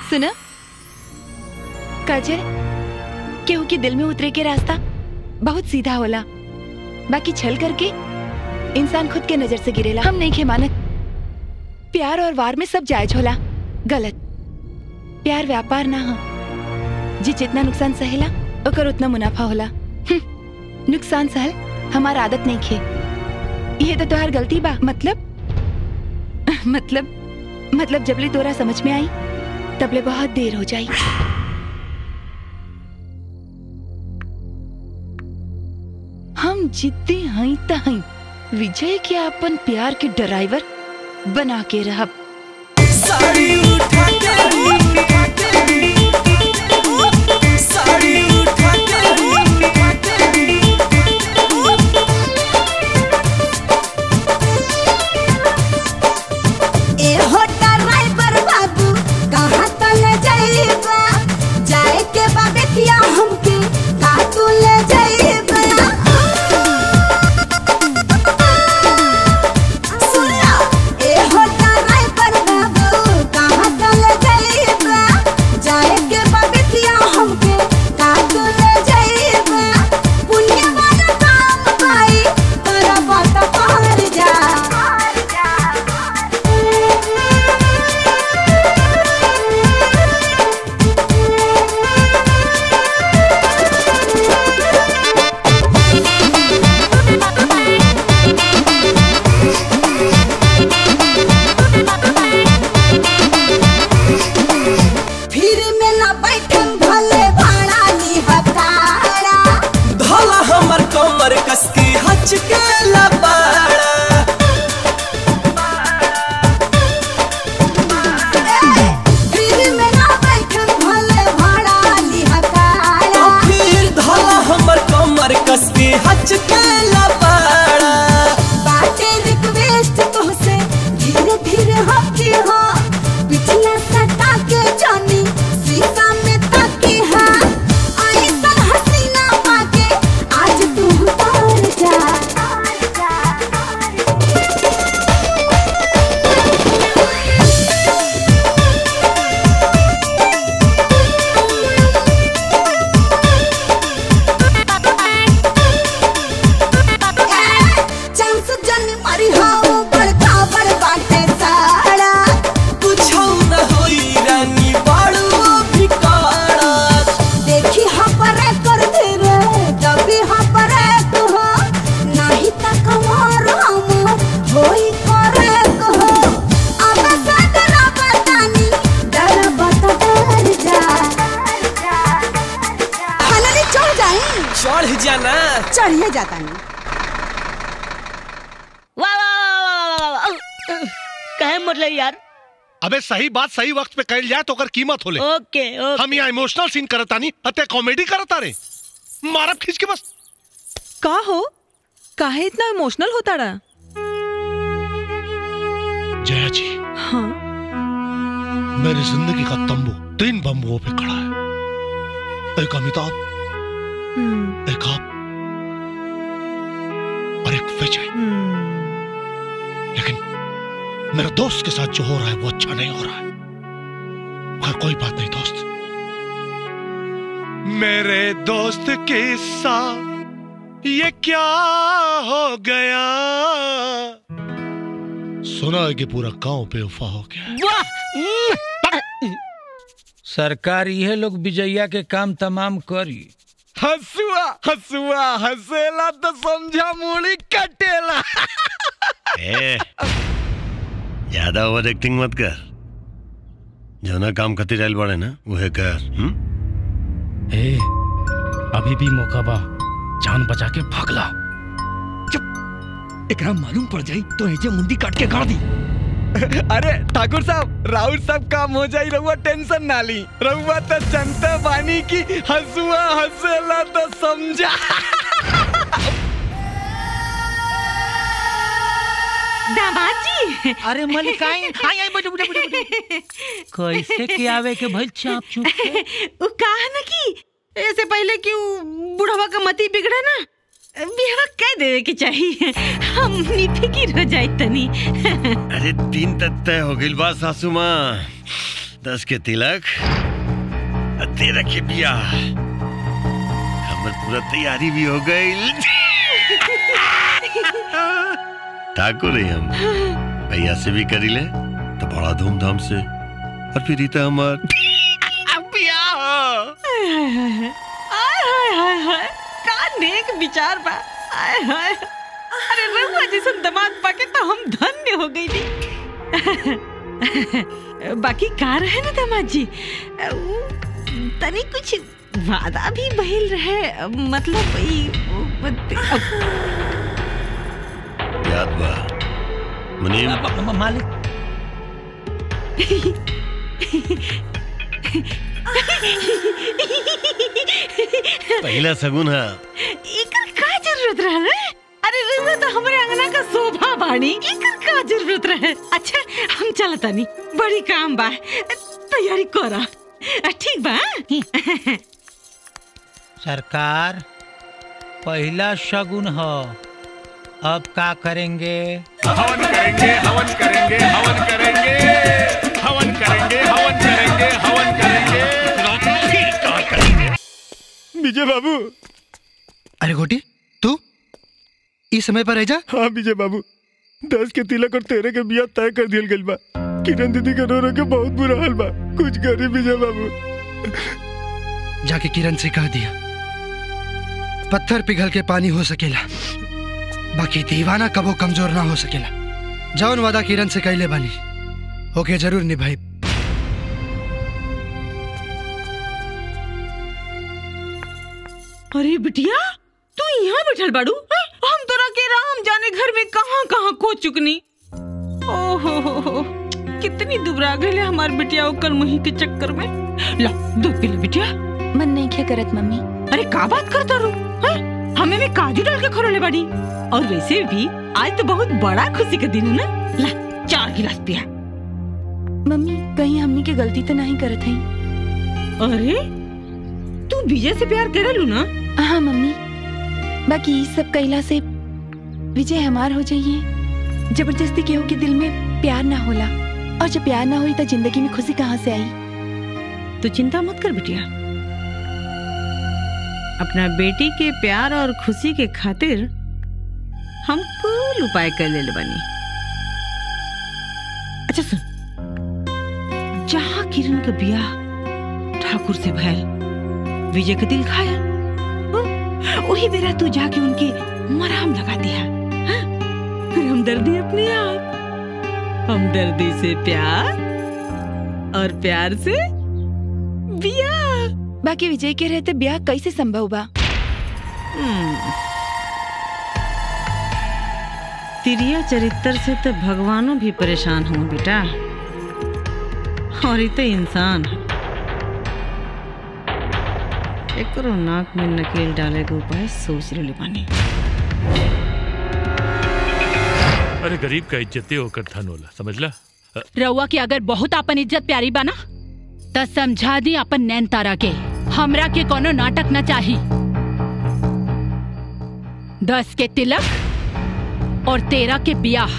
सुना काजल, केहू के दिल में उतरे के रास्ता बहुत सीधा होला, बाकी छल करके इंसान खुद के नजर से गिरेला। हम नहीं खे मानत प्यार और वार में सब जायज होला। गलत। प्यार व्यापार ना हो, जी जितना नुकसान सहेला ओकर उतना मुनाफा होला। नुकसान सहल हमार आदत नहीं खे। ये तो तोहार गलती बा। मतलब जबले तोरा समझ में आई तबले बहुत देर हो जाई। हम जिद्दी हई त हई विजय के अपन प्यार के ड्राइवर बना के रहब।
साड़ी उठा के साड़ी उठा के ए होटा ड्राइवर बाबू कहाँ तल जाइबा? जाए के बा बेटिया हमके का तू ले जाइबा? सुना ए होटा ड्राइवर बाबू कहाँ तल जाइबा? जाए के बा बेटिया हमके का तू ले जाइबा? पुण्य वाला काम भाई तोरा बात पार जा। फिर में ना बैठम भले भाड़ा नी हताड़ा।
धोला हमर कमर कसकी हच के लबाड़ा।
फिर में ना बैठम भले भाड़ा नी हताड़ा।
फिर धोला हमर कमर कसकी हच के लबाड़ा।
बाटे रिक्वेस्ट तुमसे धीरे धीरे हटती हो। पिछला सटा के जानी शीशा में ताकी है। ऐसन हसीना पाके आज तू उतार जा। चांस जन मारी हो बड़का बड़ बाटे साड़ा।
कुछो न होई रानी बाड़ू भिकाड़ा।
देखी हपरे कर दे रे तभी हपरे तू हो। नहीं त कमर हमर होई करे कहो। अब सदरा बतानी डर बता डर जा। हनली चढ़ जाई।
चढ़ जाना।
चढ़िए जाता नहीं।
कहे मतलब यार?
अबे सही बात सही वक्त पे कहल जाए तो ओकर कीमत होले।
ओके
हम यहाँ इमोशनल सीन करतानी अते कॉमेडी करता रे। मारब खींच के बस।
का हो? काहे इतना इमोशनल होता रहा?
जया जी,
हाँ
मेरी जिंदगी का तंबू 3 बम्बुओं पे खड़ा है। एक अमिताभ, एक आप और एक विजय। लेकिन मेरे दोस्त के साथ जो हो रहा है वो अच्छा नहीं हो रहा है। मगर कोई बात नहीं दोस्त, मेरे दोस्त के साथ ये क्या हो गया? सुना है कि पूरा गांव बेवफा हो गया।
सरकार ये लोग विजया के काम तमाम करी।
हसुआ हसुआ हसेला तो समझा मूड़ी कटेला।
ए, ज्यादा ओवर एक्टिंग मत कर। जो ना काम खातिर आइल बाड़े ना उहे कर।
अभी भी मौका बा, जान बचा के भागला।
एकरा मालूम पड़ जाई तो ऐसे मुंडी काट के गाड़ दी। अरे ठाकुर साहब, राउत सब काम हो जाई, रहुआ टेंशन ना ली। रहुआ तो जनता बानी की हंसुआ हंसेला तो समझा।
दामाद जी।
अरे मलिकाइन, आई आई बैठो बैठो बैठो। कैसे के आवे के भइल चाप चुप के?
उ कहा न कि ऐसे पहले कि बुढ़वा का मती बिगड़े ना, बिहार कह देवे के चाहिए, हम निफिकिर हो जाए तनी।
अरे 3 तक तय हो गई बा सासू माँ, 10 के तिलक, 13 के बियाह, हमर पूरा तैयारी भी हो गई। ठाकुर ही हम भैया से भी करी ले तो बड़ा धूमधाम से, और फिर रीता हमार
का नेक विचार बा। आय हाय, अरे रहुआ जैसन दामाद पाके तो हम धन्य हो गई नी। बाकी का रहे ना दामाद जी, तनी कुछ वादा भी बहिल रहे, मतलब
याद बा मुनीम
मालिक।
पहला सगुन है।
इकर का जरूरत रहे? अरे रहुआ तो हमारे अंगना का शोभा बानी, इकर का जरूरत रहे? अच्छा हम चलता नहीं, बड़ी काम बा, तैयारी करा। ठीक बा।
सरकार, पहला शगुन हो, अब का करेंगे?
हवन करेंगे, हवन करेंगे, हवन करेंगे, हवन करेंगे, हवन करेंगे, हवन करेंगे।
विजय बाबू। अरे गोटी, तू इस समय पर रह जा।
हाँ विजय बाबू, 10 के तिलक और 13 के बियाह तय कर दिया गइल बा। किरण दीदी के रो रो के बहुत बुरा हाल बा, कुछ करी विजय बाबू।
जाके किरण से कह दिया, पत्थर पिघल के पानी हो सकेला, बाकी दीवाना कबो कमजोर ना हो सकेला। जौन वादा किरण से कैले बानी ओके जरूर निभाई।
अरे बिटिया, तू यहाँ बैठल बाड़ू? हम तोरा के राम जाने घर में कहाँ कहाँ खो चुकनी। ओहो, कितनी दुबरा गई हमार बिटिया कल मुही के चक्कर में। ला दूध पी ले बिटिया।
मन नहीं क्या करत मम्मी।
अरे का बात करता रू? हमें में काजू डाल के खरोले बाड़ी, और वैसे भी आज तो बहुत बड़ा खुशी का दिन है ना। ला 4 गिलास पिया।
मम्मी कहीं हमनी के गलती तो नहीं करत है?
अरे तू विजय से प्यार करेलू ना?
हाँ मम्मी, बाकी सब कैला से विजय हमार हो जाइए। जबरदस्ती केहू के दिल में प्यार ना होला, और जब प्यार ना हुई तो जिंदगी में खुशी कहाँ से आई?
तू चिंता मत कर बिटिया, अपना बेटी के प्यार और खुशी के खातिर हम कुल उपाय कर ले बनी। अच्छा सुन, जहाँ किरण का ब्याह ठाकुर से भैल, विजय का दिल खाया, वही बेरा तू जाके उनके मराम लगा दिया। फिर हमदर्दी अपने आप, हमदर्दी से प्यार, और प्यार से ब्याह।
बाकी विजय के रहते ब्याह कैसे संभव बा?
तिरिया चरित्र से तो भगवानों भी परेशान हो बेटा, और ये तो इंसान है। एकरो नाक में नकेल डाले के उपाय सोच रही बानी।
अरे गरीब का इज्जते होकर धन होला, समझला?
रउआ की अगर बहुत अपन इज्जत प्यारी बना तो समझा दी अपन नैन तारा के, हमरा के कोनो नाटक न चाही। 10 के तिलक और 13 के ब्याह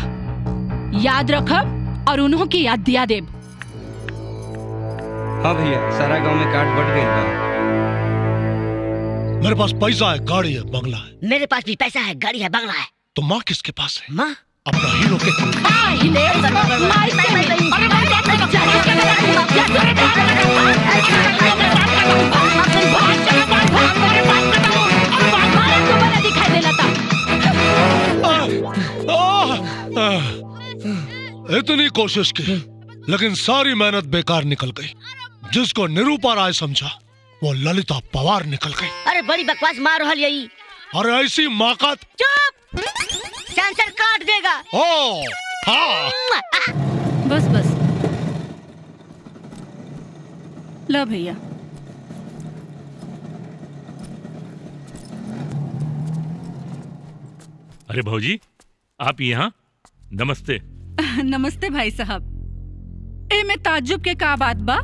याद रखब, और उन्हों की याद दिया देब।
हाँ भैया, सारा गांव में काट बढ़ गई बा।
मेरे पास पैसा है, गाड़ी है, बंगला है।
मेरे पास भी पैसा है, गाड़ी है, बंगला है।
तो माँ किसके पास है?
माँ
अपना हीरो के। इतनी कोशिश की, लेकिन सारी मेहनत बेकार निकल गई। जिसको निरूपा राय समझा वो ललिता पवार निकल गई।
अरे बड़ी बकवास मार रहा यही।
और ऐसी माकत।
चुप, सेंसर काट देगा।
ओ हाँ।
बस बस ला भैया।
अरे भौजी आप यहाँ? नमस्ते।
नमस्ते भाई साहब। ए में ताज्जुब के का बात बा?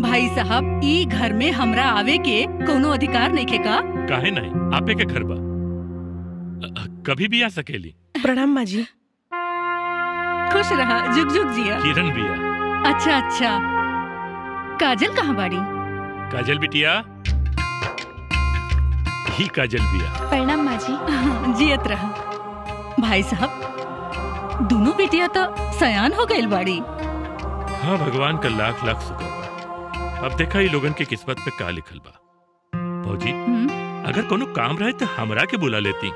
भाई साहब ई घर में हमरा आवे के कोनो अधिकार नहीं के का?
काहे नहीं, आपे के घर बा, कभी भी आ सकेली।
प्रणाम माँ जी।
खुश रहा, जुग जुग जिया।
किरण बिया।
अच्छा अच्छा, काजल कहाँ बाड़ी?
काजल बिटिया, ही काजल बिया।
प्रणाम माँ जी।
जियत रहा। भाई साहब दोनों बिटिया तो सयान हो गई बाड़ी।
हाँ भगवान का लाख लाख शुक्र बा। अब देखा ही लोगन के किस्मत में का लिखल बा। भौजी अगर कोनो काम रहे तो हमरा के बुला लेती।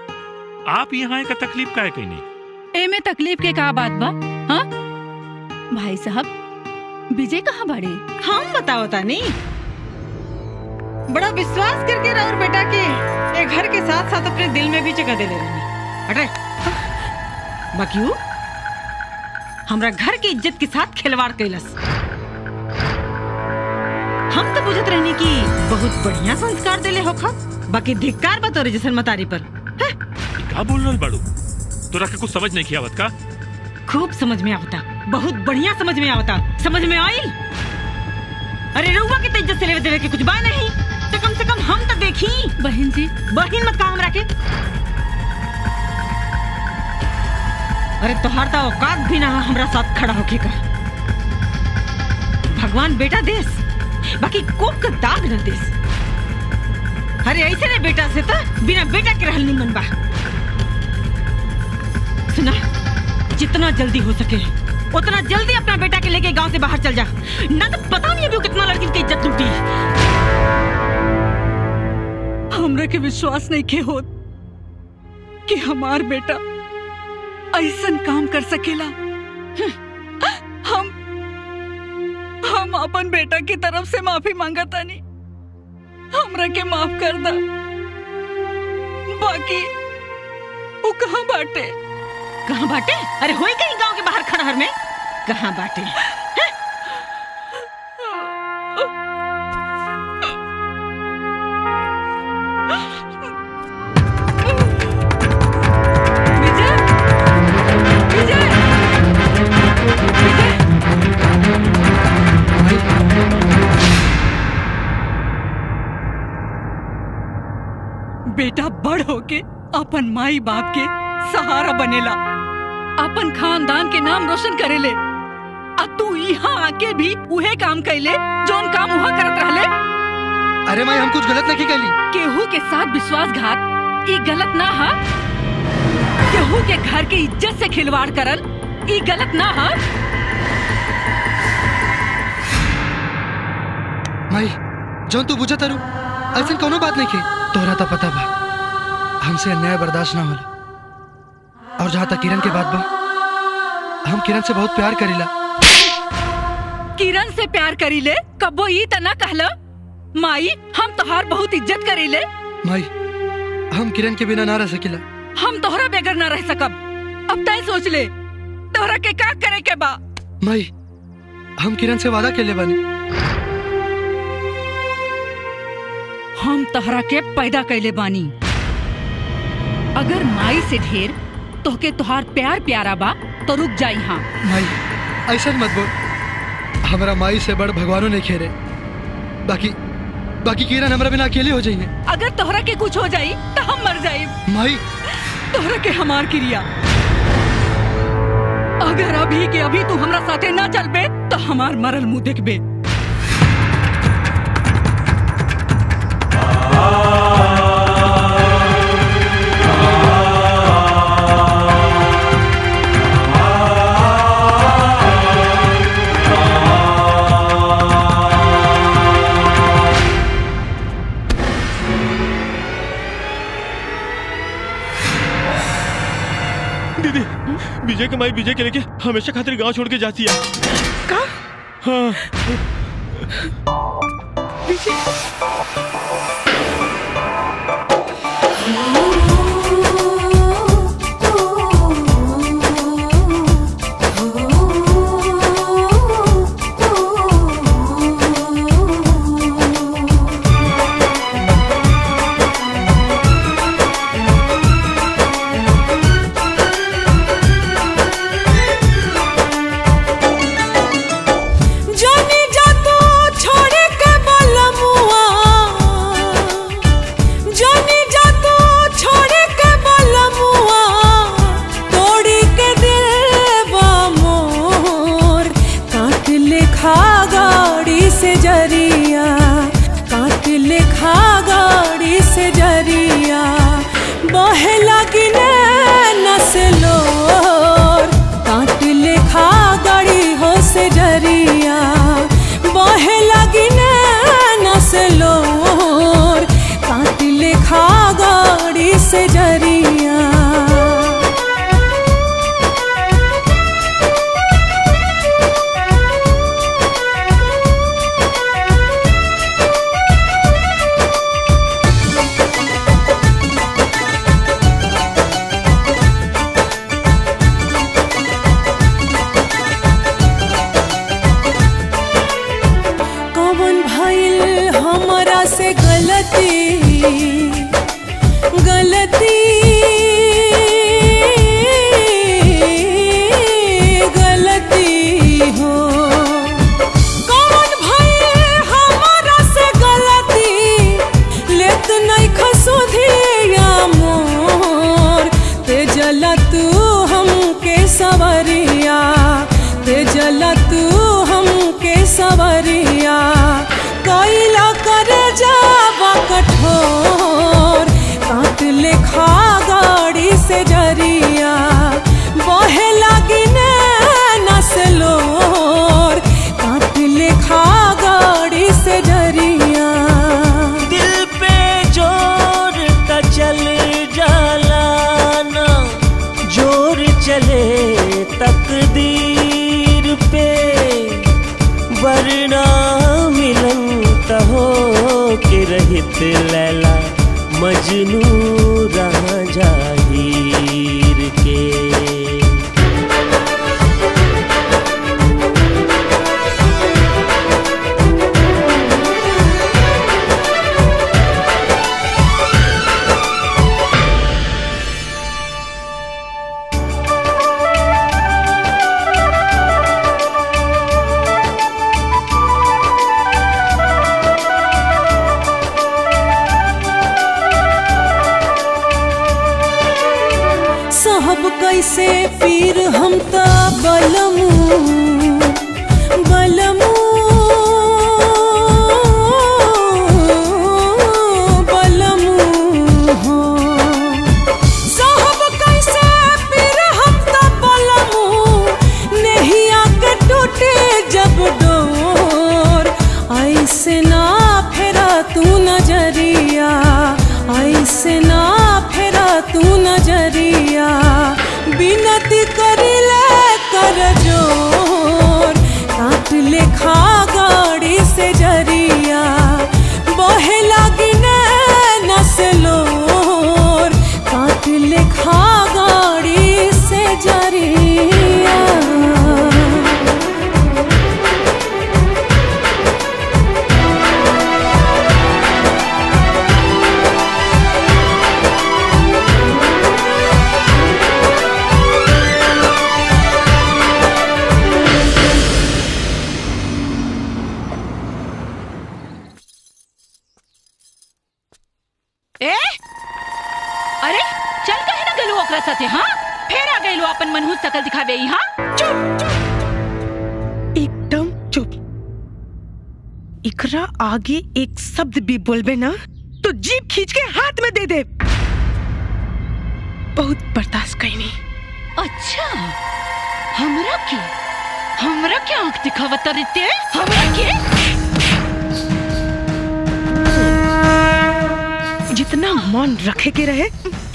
आप यहाँ का तकलीफ काहे कहीं नहीं?
ए में तकलीफ के का बात बा? हाँ भाई साहब विजय कहाँ बाड़ी?
हम बताओ तानी। बड़ा विश्वास करके और बेटा के ये घर के साथ साथ अपने दिल में भी जगह दे ले रही। अरे बाकी हमरा घर की इज्जत के साथ खिलवाड़ कैलस। हम तो बुझत रहनी कि बहुत बढ़िया संस्कार देले होखा, बाकी धिक्कार बा तोरे जैसन मतारी पर।
का बोल रहल बाड़ू? तोरा के कुछ समझ नहीं किया आवत का?
खूब समझ में आवता, बहुत बढ़िया समझ में आवता। समझ में आई? अरे रउआ के इज्जत से लेवे देवे के कुछ बा नहीं, तो कम से कम हम तो देखी।
बहन जी,
बहन मत कहा हमरा के। अरे तोहार तो औकात भी ना हमरा साथ खड़ा होके का। भगवान बेटा देस, बाकी कोप का दाग न देस। अरे ऐसे ने बेटा से तो बिना बेटा के रहल निमन बा। सुना, जितना जल्दी हो सके उतना जल्दी अपना बेटा के लेके गांव से बाहर चल जा, ना तो पता नहीं अभी कितना लड़की की इज्जत टूटी।
हमरा के विश्वास नहीं के होत कि हमार बेटा ऐसन काम कर सकेला। हम अपन बेटा की तरफ से माफी मांगता नहीं, हमरा के माफ कर दा। बाकी वो कहाँ बाटे?
कहाँ बाटे? अरे होई कहीं गांव के बाहर खड़हर में? कहाँ बाटे?
बेटा बड़ होके अपन माई बाप के सहारा बनेला, अपन खानदान के नाम रोशन करेले। आ तू यहाँ आके भी उहे काम कैले जोन काम वहाँ करत रहले।
अरे माई हम कुछ गलत नहीं कैली।
केहू के साथ विश्वासघात ई गलत ना हा? केहू के घर के इज्जत से खिलवाड़ करल ई गलत ना हा?
माई जोन तू बुझत तारू ऐसा कोनो बात नहीं के। तोहरा तो पता बा हमसे अन्याय बर्दाश्त ना होला। और जहाँ तक किरण के बात बा, हम किरण से बहुत प्यार करीला।
किरण से प्यार करीले? कबो ई तना कहला माई हम तोहार बहुत इज्जत करीले।
माई हम किरण के बिना ना रह सकीला।
हम तोहरा बेगर ना रह सकब। अब तय सोच ले तोहरा के का करे के बा।
माई हम किरण से वादा केले बानी।
हम तोहरा के पैदा कैले बानी। अगर माई से ढेर तोहके तोहार प्यार प्यारा बा तो रुक जा यहाँ।
माई ऐसा मत बोल, हमारा माई से बड़ भगवानों ने खेरे। बाकी किरण हमरा बिना अकेले हो जाइए।
अगर तोहरा के कुछ हो जाई तो हम मर जाई।
माई
तोहरा के हमार क्रिया, अगर अभी के अभी तू हमरा साथे ना चलबे तो हमार मरल मुंह देखबे।
दीदी विजय के माई विजय के लेके हमेशा खातिर गांव छोड़ के जाती है।
का?
हाँ।
लैला मजनू राजा हीर के।
कैसे पीर हम ता बलमू बलमू बलमू हो साहब कैसे पीर हम ता बलमू नहीं आके टूटे जब डोर ऐसे ना फेरा तू नजरिया ऐसे ना फेरा तू नजरिया बिनती करिले कर जोर काट लेखा गाड़ी से जरिया बहे लगी नसलोर काट लेखा गाड़ी से जरिया।
अरे चल कहे ना गलू ओकरा साथे हाँ फेर आ गइलो अपन मनहूस शकल दिखावे यहाँ।
चुप एकदम चुप। इकरा आगे एक शब्द भी बोलबे ना तो जीभ खींच के हाथ में दे दे। बहुत बर्दाश्त कईनी।
अच्छा हमरा के आंख दिखावत रहते हमरा के
जितना मन रखे के रहे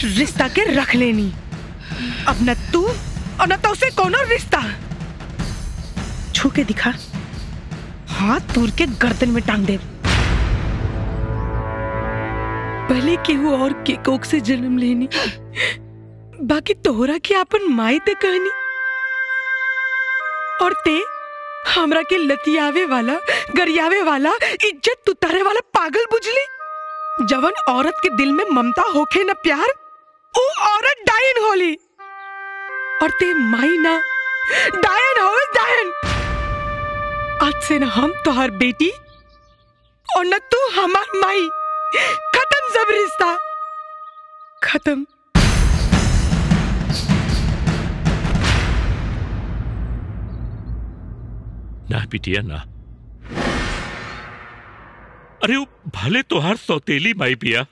रिश्ता के रख लेनी। अब न तू और न तो उसे कोनो रिश्ता। छू के दिखा हाथ तोड़ के गर्दन में टांग दे। भले केहू और के कोख से जन्म लेनी, बाकी तोहरा के अपन माई ते कहनी, और ते हमरा के लतियावे वाला, गरियावे वाला, इज्जत उतारे वाला पागल बुझली। जवन औरत के दिल में ममता होखे न प्यार, वो औरत डायन होली, और ते माई ना डायन हो, डायन। आज से न हम तोहर बेटी और न तू हमार माई। खत्म सब रिश्ता, खत्म।
ना बिटिया ना, अरे वो भले तोहार सौतेली माई पिया,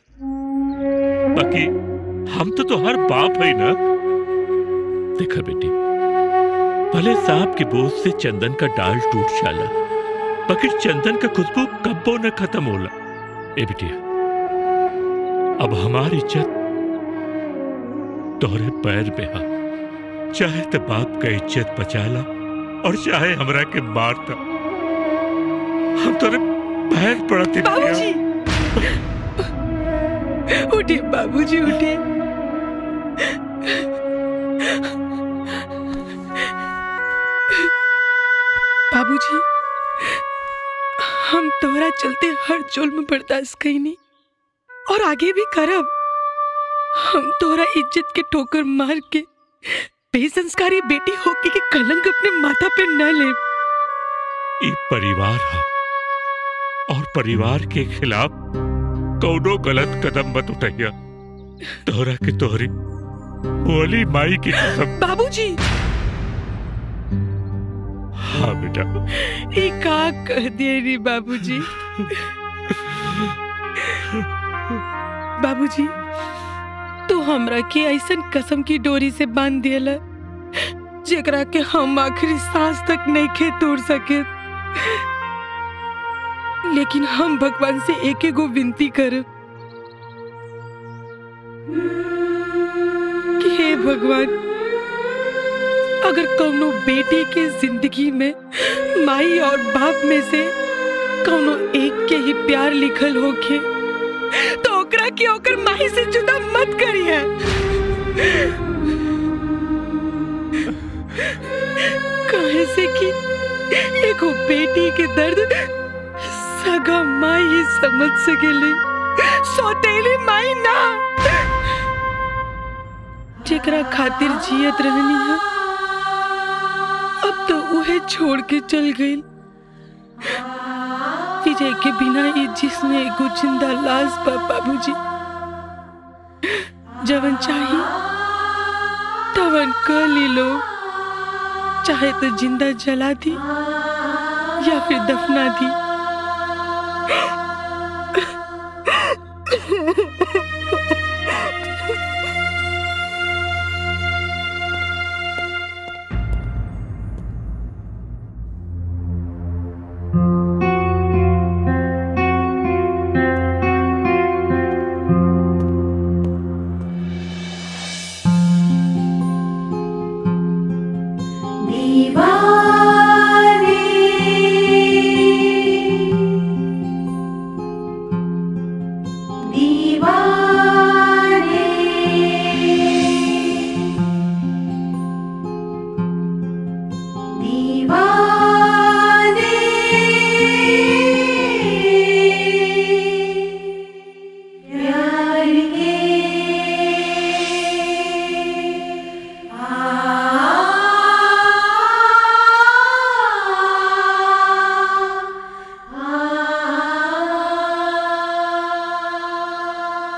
बाकी हम तो तोहार बाप है ना। देखा बेटी, भले सांप के बोझ से चंदन का डाल टूट जाला, बाकी चंदन का खुशबू कब्बो न खत्म होला। ए बिटिया, अब हमारी इज्जत तोहरे पैर में हा। चाहे तो बाप का इज्जत बचा ला और चाहे हमरा के मार दा। हम तोरे पैर पड़ते।
बाबूजी उठिए, बाबूजी उठिए। बाबूजी, हम तोहरा चलते हर जुल्म बर्दाश्त कईनी और आगे भी करब। हम तोहरा इज्जत के ठोकर मार के बेसंस्कारी बेटी होके के कलंक अपने माथा पे न ले।
ये परिवार है और परिवार के खिलाफ कौनो गलत कदम मत उठाइया। तोहरा के तोहरी बोली माई की कसम।
बाबूजी।
हाँ बेटा।
ये का कह दिए रे बाबूजी। बाबूजी, तू हमरा के ऐसन कसम की डोरी से बांध दियला जेकरा के हम आखिरी सांस तक नहीं खे तोड़ सके। लेकिन हम भगवान से एक गो विनती कर कि हे भगवान, अगर कौनो बेटी के जिंदगी में माई और बाप में से कौनो एक के ही प्यार लिखल होके तो ओकरा के ओकर माई से जुदा मत करिए। कहे से कि एगो बेटी के दर्द सगा माई ही समझ सकेली, सौतेली माई ना। जेकरा खातिर जियत रहनी है, अब तो उहे छोड़ के चल गई। विजय के बिना ये जिसमें एगो जिंदा लाश बा बाबूजी। जवन चाहिए तवन कर ली लो, चाहे तो जिंदा जला दी या फिर दफना दी।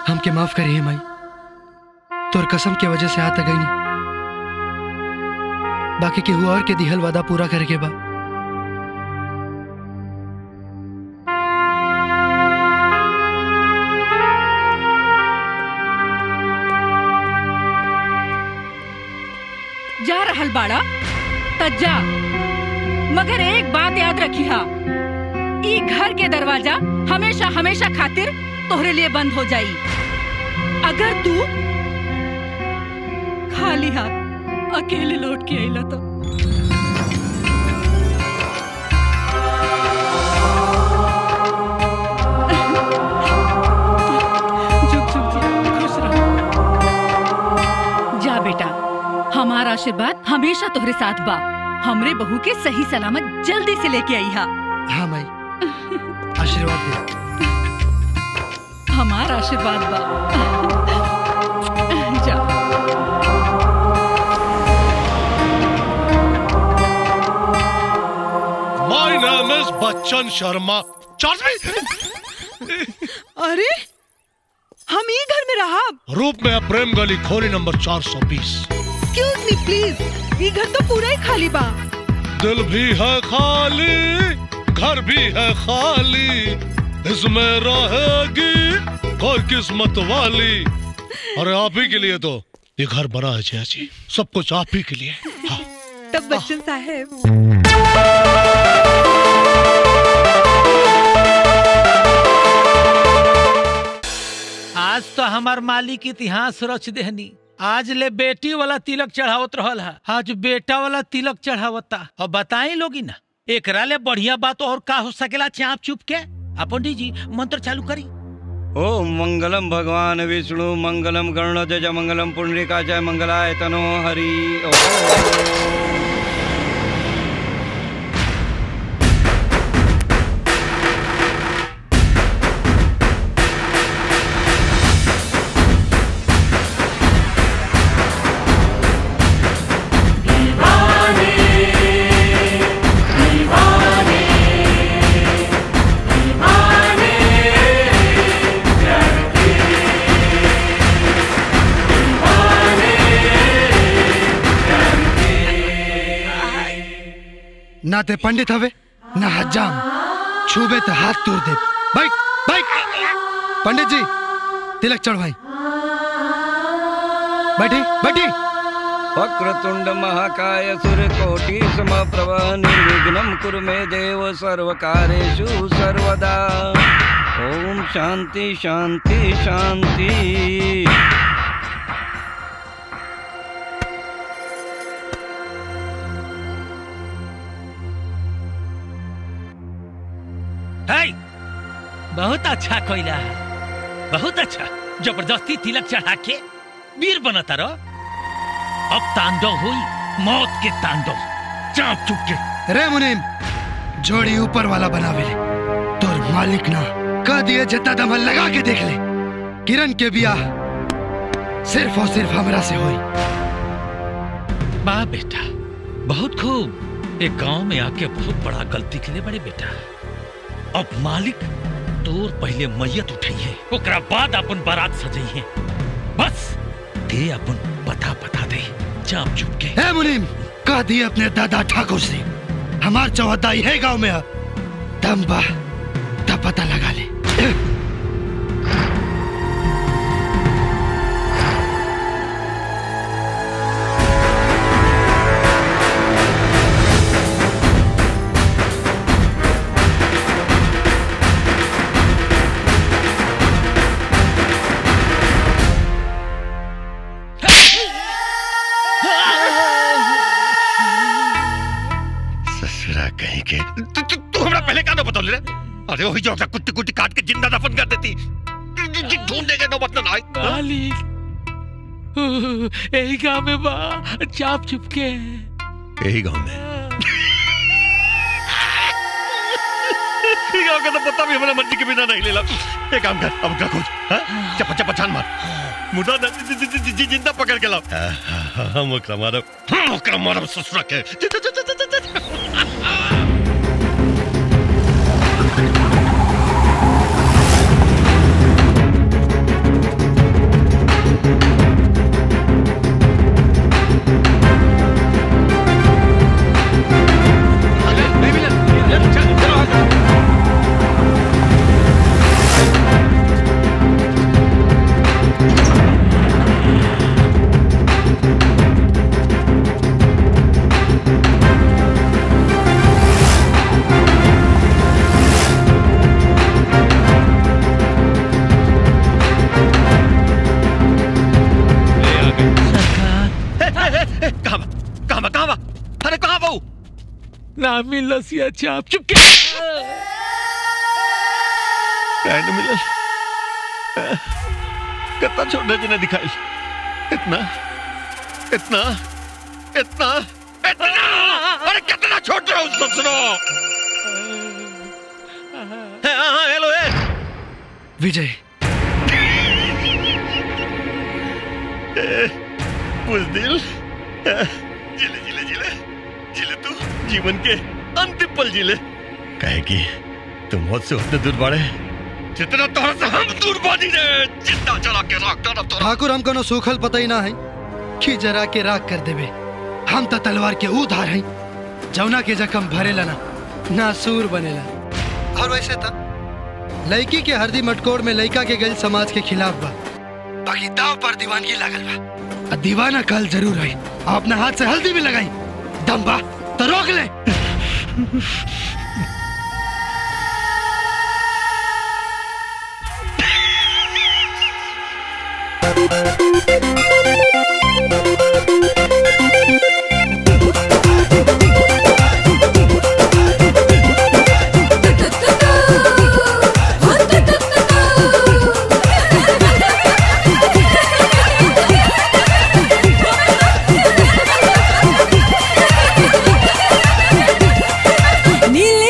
हमके माफ करिए माई, तोर कसम के वजह से हाथ गई नहीं। बाकी केहू और के दिहल वादा पूरा करे के बा।
जा रहल बाड़ा त जा, मगर एक बात याद रखी हा, ई घर के दरवाजा हमेशा हमेशा खातिर तोहरे लिए बंद हो जाई। अगर तू खाली हाथ अकेले लौट के आइला तो। जो आशीर्वाद हमेशा तोहरे साथ बा। हमरे बहू के सही सलामत जल्दी से लेके आई हा।
हाँ माई, आशीर्वाद दे।
हमारा आशीर्वाद बा। जा।
My name is बच्चन शर्मा।
अरे हम ही घर में रहा।
रूप में प्रेम गली खोली नंबर 420।
एक्सक्यूज मी प्लीज, ये घर तो पूरा ही खाली बा।
दिल भी है खाली, घर भी है खाली, इसमें रहेगी कोई किस्मत वाली। अरे आप ही के लिए तो ये घर बना है जया जी, सब कुछ आप ही के लिए। हाँ।
तब बच्चन साहब,
आज तो हमार मालिक इतिहास रच देहनी। आज ले बेटी वाला तिलक चढ़ावत रहल है, आज बेटा वाला तिलक चढ़ावता। और बताई लोगी ना, एकरा ले बढ़िया बात और का हो सकेला चाप चुप के। पंडित जी मंत्र चालू करी।
ओम मंगलम भगवान विष्णु मंगलम गरुड़ध्वज मंगलम पुंडरीकाक्षाय मंगलाय तनो हरि ओम।
ना ते पंडित हवे ना हजाम, छूबे तो हाथ तोड़ दे। बाइक बाइक पंडित जी तिलक चढ़वाई। बैठी बैठी।
वक्रतुंड महाकाय सूर्यकोटि समप्रभ निर्विघ्नं कुरु मे देव सर्वकार्येषु सर्वदा। ओम शांति शांति शांति।
बहुत अच्छा कोयला, बहुत अच्छा। जबरदस्ती तिलक चढ़ा के वीर बनता रहो। अब तांडव हुई मौत के तांडव। चाप चुप के।
रे मुनीम, जोड़ी ऊपर वाला बनावे ले, तोर मालिक ना कह दिए जितना दम लगा के देख ले। किरण के बियाह सिर्फ और सिर्फ हमरा से हुई।
वाह बेटा, बहुत खूब। एक गांव में आके बहुत बड़ा गलती के लिए बड़े बेटा। अब मालिक तोर पहले मैयत उठाई है, ओकरा बाद अपन बारात सजाई है। बस दे अपन पता बता दे चाप चुप के।
ए मुनीम, कह दिए अपने दादा ठाकुर से हमार चौहदाई है गांव में। दम बा तब पता लगा ले।
तू हमरा पहले का ना बता ले। अरे वही जो कुत्ती कुत्ती काट के जिंदा दफन कर देती। ढूंढने के नौबत ना आई।
मालिक यही गांव में बा, चाप चुप के।
यही गांव में गांव का तो पता भी हमारा मर्जी के बिना नहीं लेला। एक काम कर, अब का खोज। चप्पा चप्पा छान मार, मुर्दा जिंदा पकड़ के लाओ। हम ओकरा मारब ससुरा के।
ना मिलसिया चाप चुप के।
मिलल कत्ता छोड़ने जी ने दिखाई। इतना इतना इतना इतना अरे कितना छोड़ रहे हो सुनो। हाँ हेलो
विजय
बुज़दिल जिले जिले जिले जिले तू जीवन के अंतिम पल जिले कहे कि तुम मौत से उतने दूर बढ़े जितना तोहरा से हम दूर बानी रे। जितना जला के राख कर
ठाकुर हम कोनो सूखल पता ही ना है कि जरा के राख कर देवे। हम तो तलवार के ऊ धार हैं जौना के जख्म भरेला ना सूर बनेला। और वैसे था लड़की के हरदी मटकोड़ में लड़का के गैल समाज के खिलाफ बा, बाकी दाव पर दीवानगी लागल बा। दीवाना कल जरूर है। अपना हाथ से हल्दी भी लगाई दम बा तो रोक ले।
नील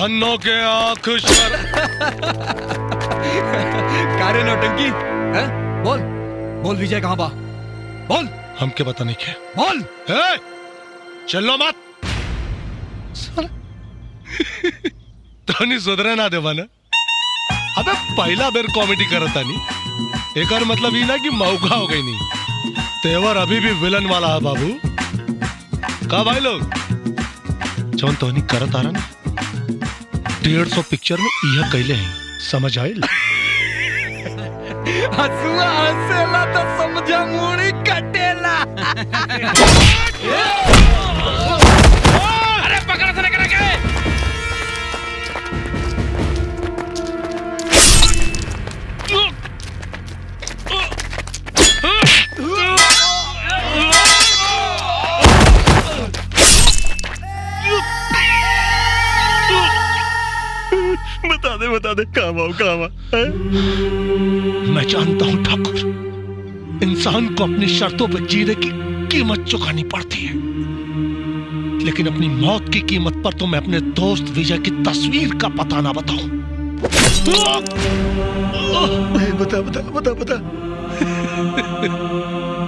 धन्नो के आंख शर।
कारे नौटंकी है? बोल बोल विजय कहाँ बा? बोल।
हम क्या पता नहीं क्या?
बोल।
चलो मत। तो सुधरे ना देवा ना। अबे पहला बेर कॉमेडी करता नहीं, एक और मतलब ये ना कि मौका हो गई नहीं। तेवर अभी भी विलन वाला है बाबू। कहा भाई लोग जौन तो नहीं करत आ रहा ना 150 पिक्चर में यह कैले हैं, समझ आये?
हसुआ हंसेला तो समझा मुड़ी कटेला।
अरे पकड़ से लेकर के।
बता दे कहाँ
मैं जानता हूं ठाकुर, इंसान को अपनी शर्तों पर जीने की कीमत चुकानी पड़ती है, लेकिन अपनी मौत की कीमत पर तो मैं अपने दोस्त विजय की तस्वीर का पता ना बताऊं। बता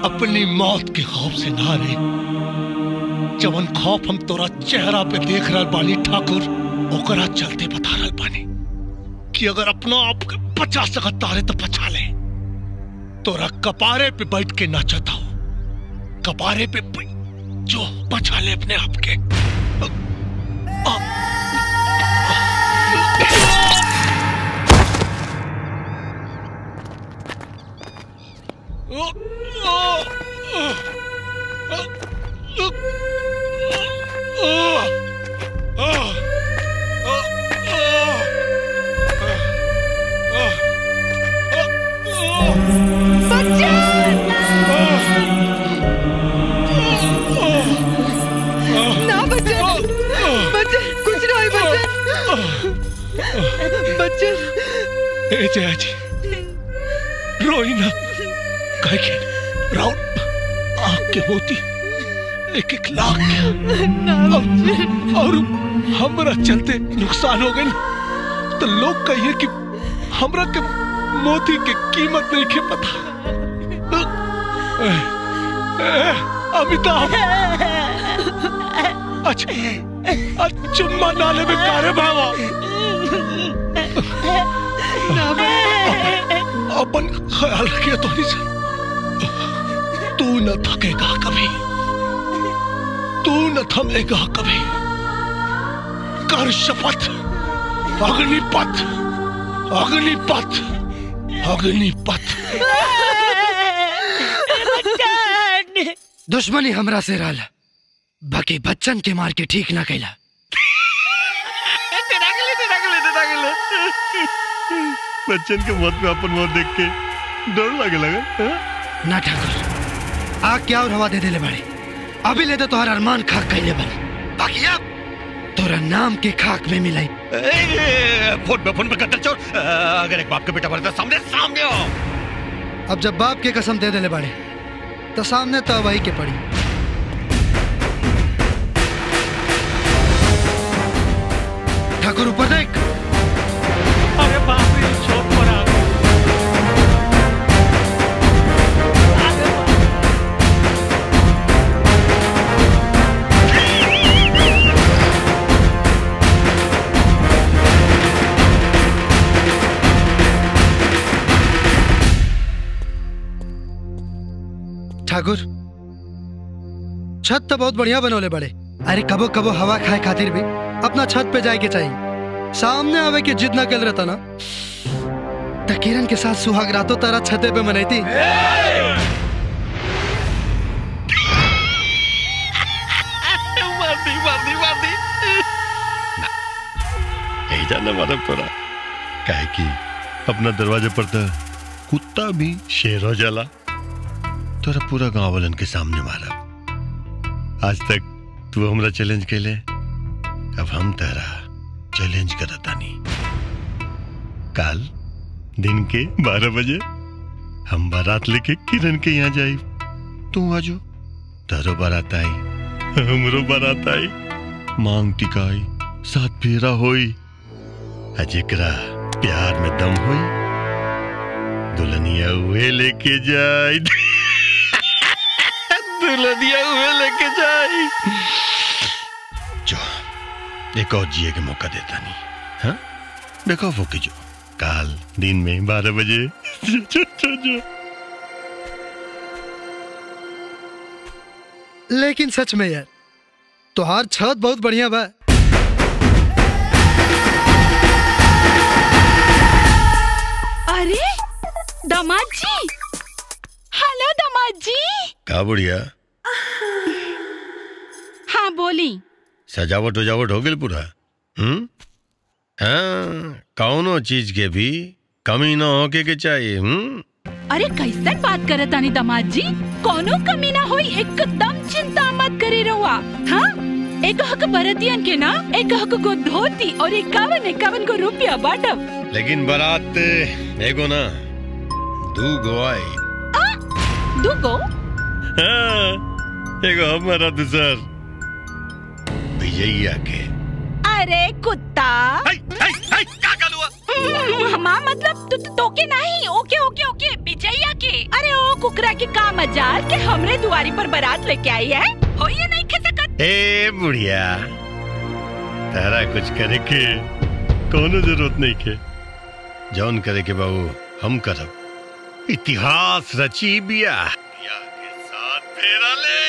अपनी मौत के खौफ से ना रे, जवन खौफ हम तोरा चेहरा पे देख रहा बानी ठाकुर, ओकरा चलते बता रहा बानी कि अगर अपना आप 50 जगह तारे तो पछा ले, तोरा कपारे पे बैठ के नाचता हूं, कपारे पे जो पछा ले अपने आप के। जया जी रोई ना, कह के राउंड आँख के मोती 1-1 लाख और हमरा चलते नुकसान हो गए ना, तो लोग कहिए कि हमरा के मोती की कीमत नहीं के पता। अमिताभ अच्छा चुम्मा नाले में कारे भावा अपन ख्याल रखिए तो नहीं सर, तू न थकेगा कभी, तू न थमेगा कभी, कर शपथ। अग्निपथ अग्निपथ अग्निपथ।
दुश्मनी हमरा से रहल, बाकी बच्चन के मार के ठीक ना कैला।
बच्चन के मौत में अपन मौत देख के डर लगे
ना ठाकुर, आग क्या और हवा दे देले बाड़े, अभी ले दे तोहर अरमान खाक कैले बन, बाकी अब तोरा नाम के खाक में मिलाई।
फोन पे कत्ल चोर, अगर एक बाप का बेटा मरता सामने सामने हो।
अब जब बाप के कसम दे देले बाड़े तो सामने तो वही के पड़ी। ठाकुर ऊपर देख।
अरे बाप रे चोट पड़ा।
ठाकुर छत तो बहुत बढ़िया बनोले बड़े, अरे कबो कबो हवा खाए खातिर भी अपना छत पे जाए के चाहिए। सामने आवे के जिद ना कर रहता ना तो किरण के साथ सुहाग रातों तारा छते पे मनाई।
यही जाना मारा तोरा, काहे कि अपना दरवाजे पर तो कुत्ता भी शेर हो जाला। तोरा पूरा गांव वालन के सामने मारा। आज तक तू हमरा चैलेंज के ले, अब हम तेरा चैलेंज करता नहीं। कल दिन के 12 बजे हम बारात लेके किरण के यहाँ जाई, तू आजो। तारो बारात आई, हमरो बारात आई, मांग टिकाई, साथ फेरा होई, अजिकरा प्यार में दम हुई दुल्हनिया हुए लेके जाए दुल्हनिया हुए लेके जाए। जो एक और जिए के मौका देता नहीं। हाँ देखो वो की जो काल दिन में 12 बजे जो।
लेकिन सच में यार तोहार छत बहुत बढ़िया बा।
अरे दामाद जी, हेलो दामाद जी।
का बुढ़िया
हाँ बोली।
सजावट वजावट हो गई पूरा? हाँ कौनो चीज के भी कमी ना होके के चाहिए।
अरे कैसे बात करे तानी दामाद जी, कोनो कमी ना होई, एकदम चिंता मत करे रहुआ। हाँ एक हक बरतियन के ना, एक हक को धोती और 51 को रुपया बाटब।
लेकिन बारात एगो ना 2 गो आई।
2 गो?
हाँ एगो हमारा दूसर विजयिया के।
अरे कुत्ता हाँ मतलब तो के नहीं। ओके ओके ओके विजयिया के। अरे ओ कुकरा की का मजाल के हमरे दुआरी पर बारात लेके आई है। हो ये नहीं खे सकत।
ए बुढ़िया तारा कुछ करे के कोनो जरूरत नहीं के। जौन करे के बाबू हम करब। इतिहास रची बिया के साथ फेरा ले।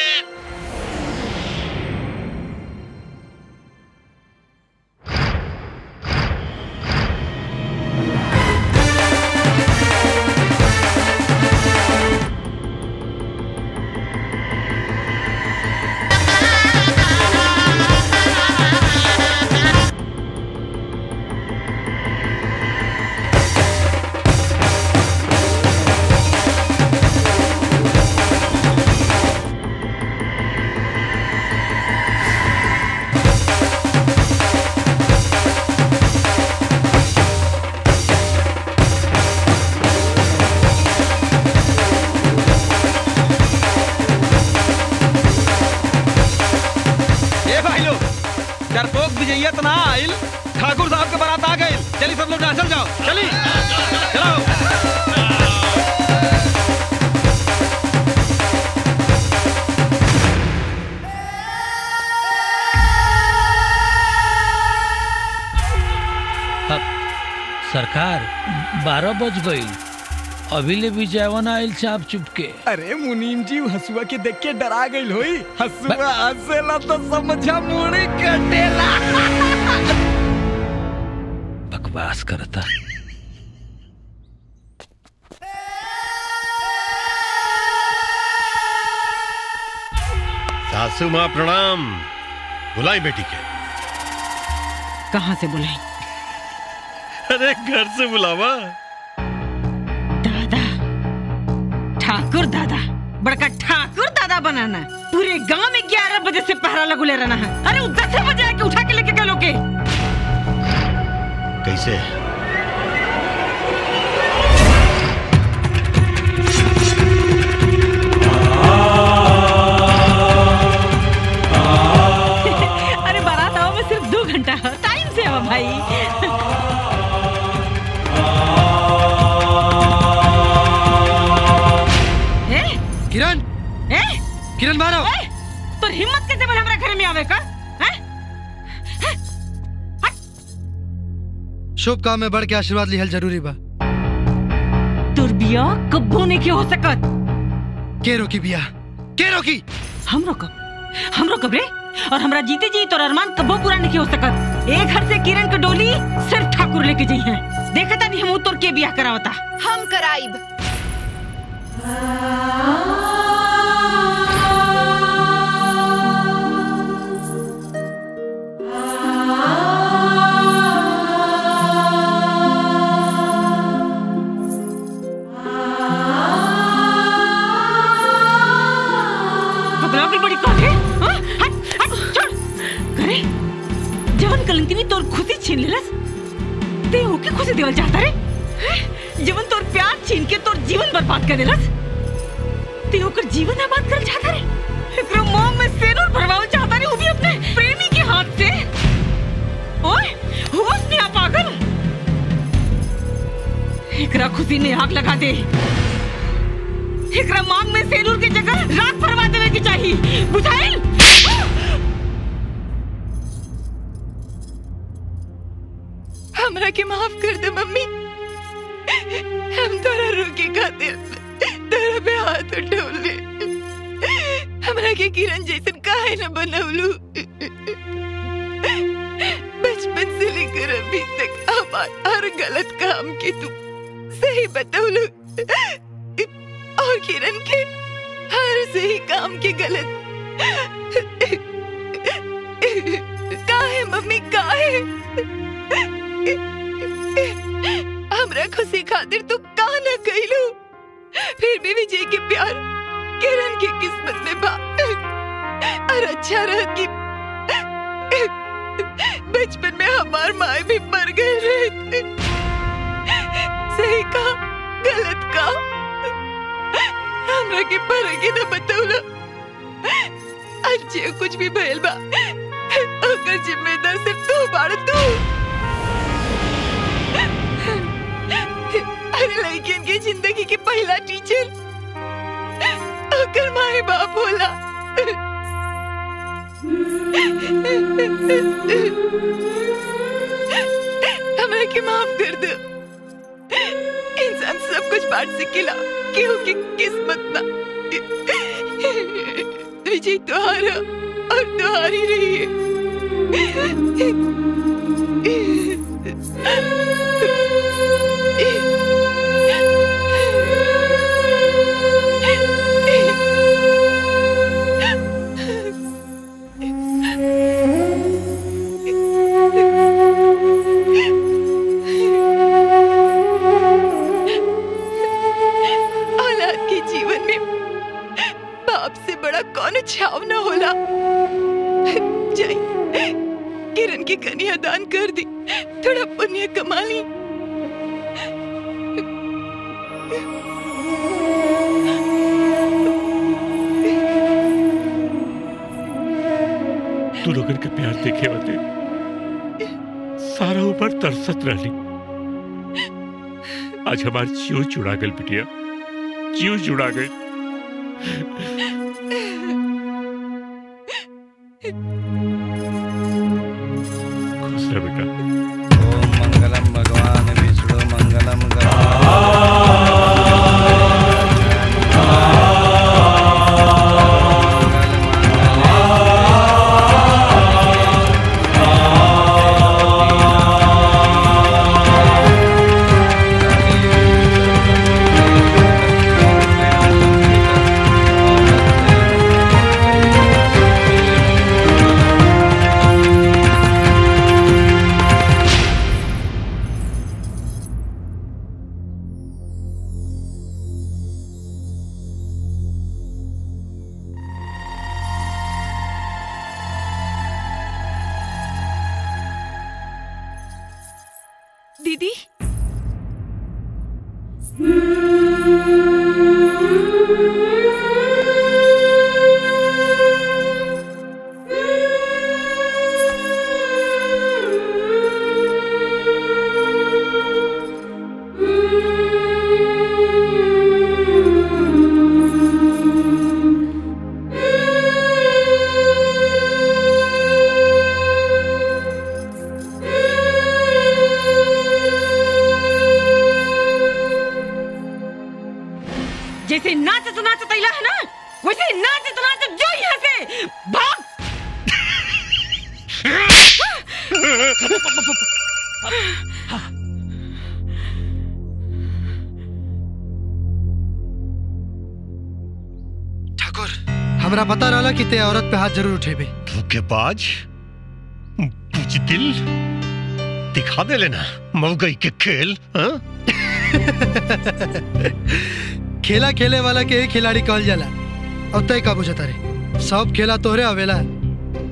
ठाकुर साहब के बारात आ गई। चलिए सब लोग चल जाओ। चलिए चलो।
सरकार 12 बज गई, अभी ले भी जयवन आयल चाप चुपके।
अरे मुनीम जी हसुआ के देख के डरा गई होई। हसुआ हंसेला तो समझा मुड़ी कटेला।
बकवास करता।
सासू माँ प्रणाम। बुलाई बेटी के।
कहाँ से बुलाई?
अरे घर से बुलावा।
दादा, ठाकुर दादा, बड़का ठाकुर दादा बनाना। पूरे गांव में 11 बजे से पहरा लगुले रहना है। अरे 10 बजे आके उठा के लेके गए लोग के।
कैसे?
अरे बारात आओ में सिर्फ 2 घंटा है। टाइम से आओ भाई।
किरण, किरण मारो।
तो हिम्मत कैसे बने हमारे घर में आवे का?
शुभ काम में बढ़ के आशीर्वाद लिहल जरूरी बा।
तुर बिया कब्बो नहीं हो सकत।
के रोकी बिया? के रोकी?
हम रोकब रे। और हमरा जीते जी तोर अरमान कब्बो पूरा नहीं हो सकत। एक घर से किरण के डोली सिर्फ ठाकुर लेके जाई है। देखता नहीं हम तोर के बियाह करावता।
हम कराइब।
बड़ी काहे? छोड़। करे जवन कलंकिनी तोर खुशी छीन लेलस, ते ओके खुशी देवल चाहता रे। जवन तोर प्यार छीन के तोर जीवन बर्बाद कर देलस, ते ओकर जीवन आबाद कर चाहता रे। एकरो मुंह में सेनुर भरवावल चाहता रे, वो भी अपने प्रेमी के हाथ से। ओए होश नहीं आ पागल। आग लगा दे। एकरा मांग में सेलूर की जगह राख फरवा देवे की चाहिए, बुझाइल?
हमरा के माफ कर दे मम्मी, हम तोरा रोके खातिर तोरा पे हाथ उठौले। हमरा के किरण जैसन काहे न बनवलू। बचपन से लेकर अभी तक हमार हर गलत काम के तू सही बतौलू और किरण के हर सही काम के गलत। काहे मम्मी काहे? हमरा खुशी खातिर तू का न कइलू। फिर भी विजय के प्यार किरण की किस्मत में बा। और अच्छा रह कि बचपन में हमार माए भी मर गए रहे। सही का गलत का हमरा के फर्क न बतौला। आज जे कुछ भी भइल बा ओकर जिम्मेदार सिर्फ तू बाड़। तू अरे लड़कियन की जिंदगी के पहला टीचर ओकर माए बाप होला। हमरा के माफ कर दो। इंसान सब कुछ बांट सकेला, केहू की किस्मत ना। विजय तुम्हारा और तुम्हारी रही है। औलाद के जीवन में बाप से बड़ा कौन छाव न होला। जाई किरण की कन्या दान कर दी, थोड़ा पुण्य कमा ली।
तू लोगन के प्यार देखे बते सारा ऊपर तरसत रहली। आज हमार जीव जुड़ा गल बिटिया, जीव जुड़ा गई। खुश रह बेटा।
ओम मंगलम भगवान विष्णु मंगलम
दीदी
जैसे नाचत नाचत अइला है ना, वैसे नाचत नाचत जो यहाँ से भाग।
ठाकुर हमरा पता रहला कि ते औरत पे हाथ जरूर उठेबे।
धोखेबाज, बुजदिल, दिखा दे लेना मौगई के खेल।
खेला खेले वाला के एक खिलाड़ी कहल जाला। और तय का बुझता रे, सब खेला तोहरे आवेला।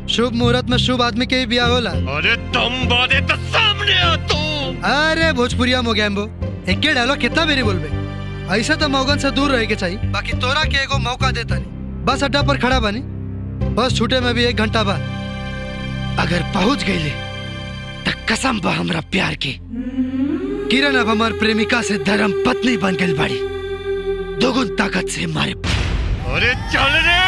शुभ मुहूर्त में शुभ आदमी के ही ब्याह होला।
अरे तुम बादे तो सामने आ तू।
अरे भोजपुरिया मोगैम्बो, एक के डायलॉग कितना मेरी बोलबे। ऐसा तो मौगन से दूर रहे के चाहिए। बाकी तोरा के एगो मौका देता नहीं, बस अड्डा पर खड़ा बनी, बस छूटे में भी 1 घंटा बाद। अगर पहुंच गई तो कसम बा हमरा प्यार के किरण अब हमार प्रेमिका से धर्म पत्नी बन गई बाड़ी। दोगुन ताकत से मारे।
अरे चल रे।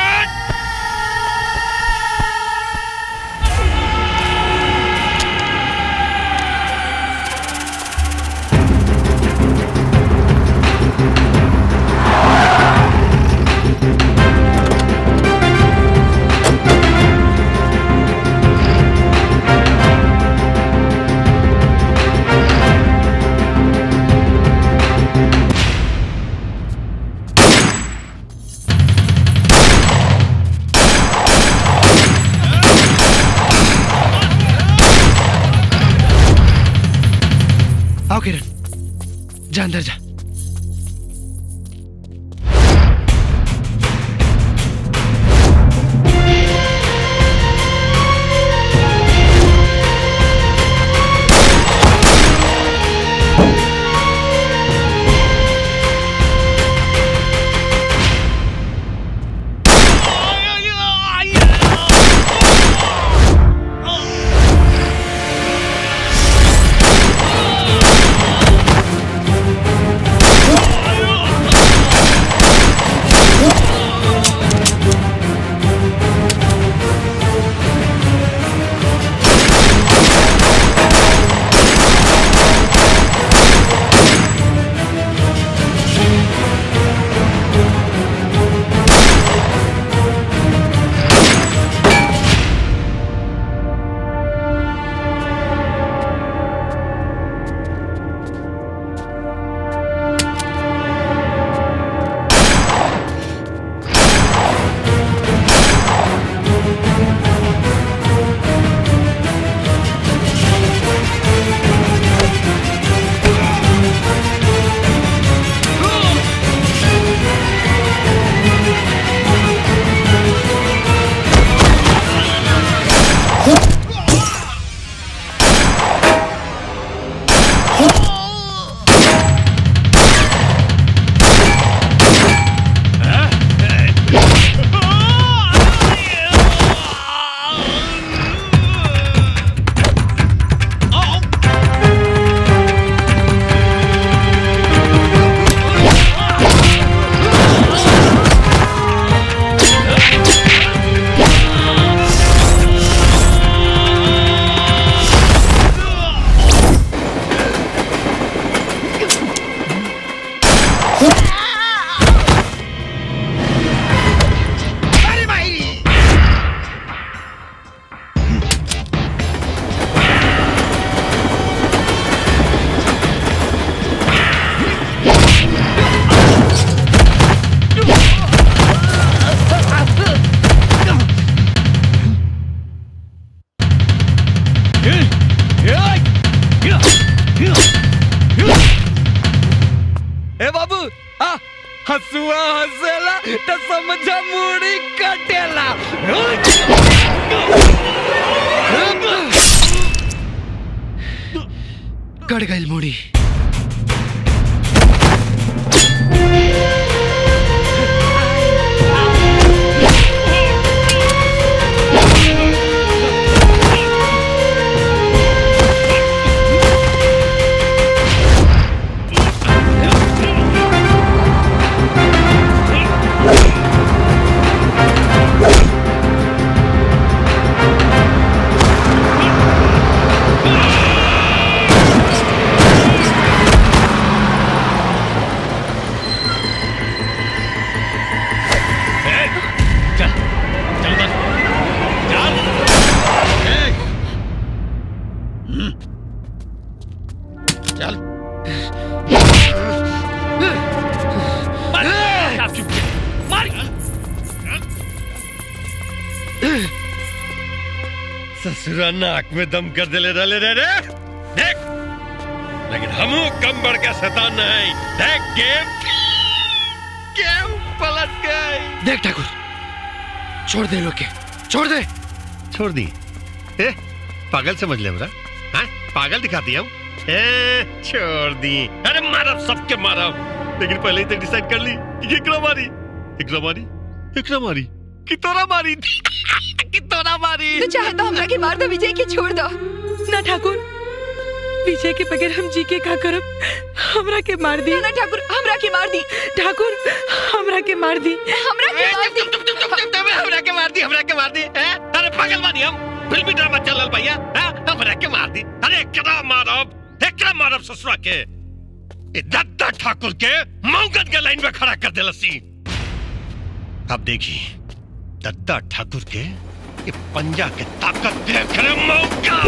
आओ किरण, जा अंदर जा।
हसुआ हसेला तो समझा मुड़ी कटेला।
कट गई मुड़ी।
ससुरा नाक में दम कर दे ले रे देख, लेकिन हमू कम बढ़ के शैतान नहीं। देख गेम पलट गई।
देख ठाकुर, छोड़ दे लोग के, छोड़ दे।
छोड़ दी? पागल समझ ले हमरा? हाँ पागल दिखाती हम? छोड़ दी। अरे मारा सबके मारा, लेकिन पहले ही तो डिसाइड कर ली कि एकरा मारी, एकरा मारी, एकरा मारी कि तोरा मारी, कि तोरा मारी।
तो चाहे तो हमरा के मार दो, विजय के छोड़ दो।
ना ठाकुर, विजय के बगैर हम जी के का करब? हमरा के मार दी।
ना ठाकुर, हमरा के मार दी।
ठाकुर, हमरा के मार दी।
हमरा के मार दी।
हमरा के मार दी, हमरा के मार दी। अरे पागल बानी हम, फिल्मी ड्रामा चलल भैया। हमरा के मार दी। अरे एकरा मारब ससुरा के। ए दत्ता ठाकुर के मौगन के लाइन में खड़ा कर देलसी। अब देखी दत्ता ठाकुर के ये पंजा के ताकत देख रहे मौका।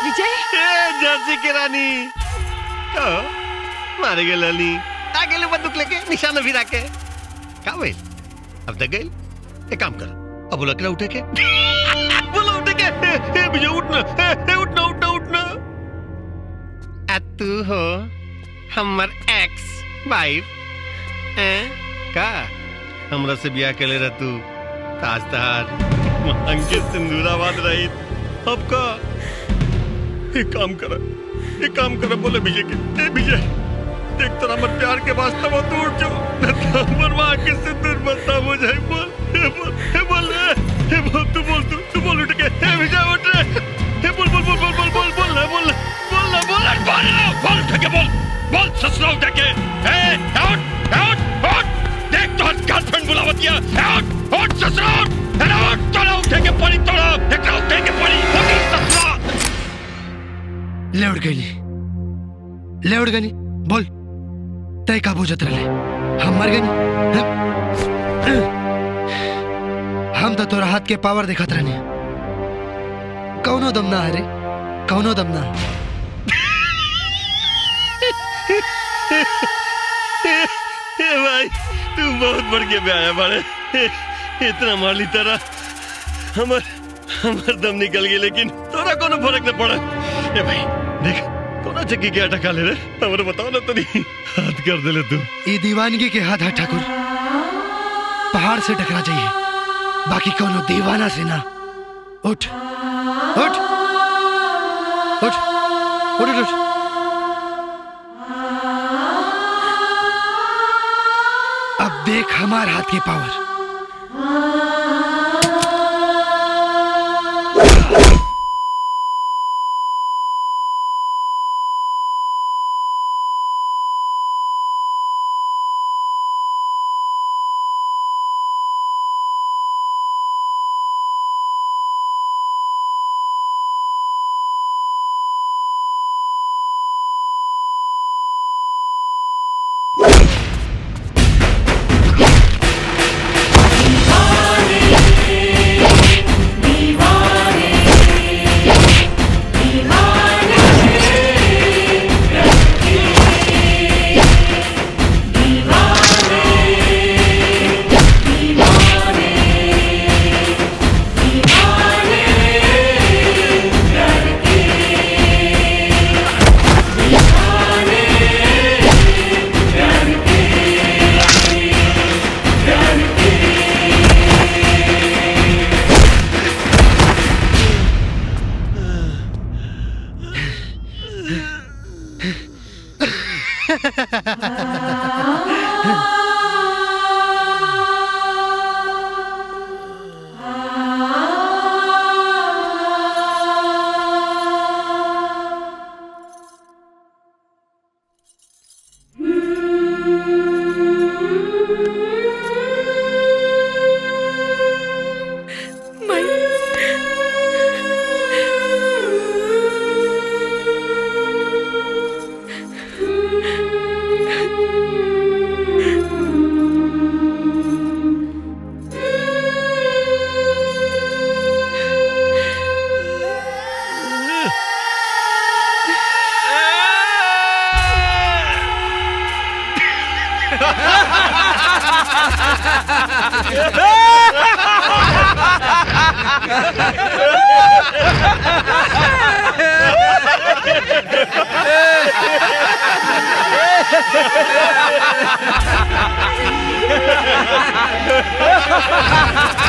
झांसी की रानी मारे गए लाली आगे ले बंदूक लेके निशाना भिरा के का भाई अब तक गई एक काम कर अब बोला के उठे के बोला उठे के विजय उठना उठना उठना उठना तू हो हमर एक्स वाइफ का हमरा से ब्याह के ले रह तू ताजदार अंके सिंदूराबाद रही अब का एक काम कर बोले विजय के विजय देख तेरा मत प्यार के वास्ते वो टूट जो मरवा के सिंदूर बता मुझे बोल तू बोल उठ के विजय उठ रे बोल उठ के बोल ससुरा उठ के आउट देख तो गर्लफ्रेंड बुलावत किया आउट ससुरा आउट तोड़ा उठ के पड़ी तोड़ा एक उठ के पड़ी ससुरा
ले उड़ गई बोल तय का बुझत रहे हम मर गए हम तो तोरा हाथ के पावर दिखत रहने कौनो दम ना अरे कौनो दम ना
भाई तू बहुत बढ़ के आया बड़े इतना मार ली तेरा हमार दम निकल गई लेकिन तोरा कोनो फर्क न पड़ा ए भाई देख तोरा चक्की के आटा खा ले रे हमरे बताओ ना तनी हाथ कर दे ले तू
ये दीवानगी के हाथ है ठाकुर पहाड़ से टकरा जाइए बाकी कोनो दीवाना से ना उठ उठ उठ उठ उठ अब देख हमार हाथ की पावर
Ha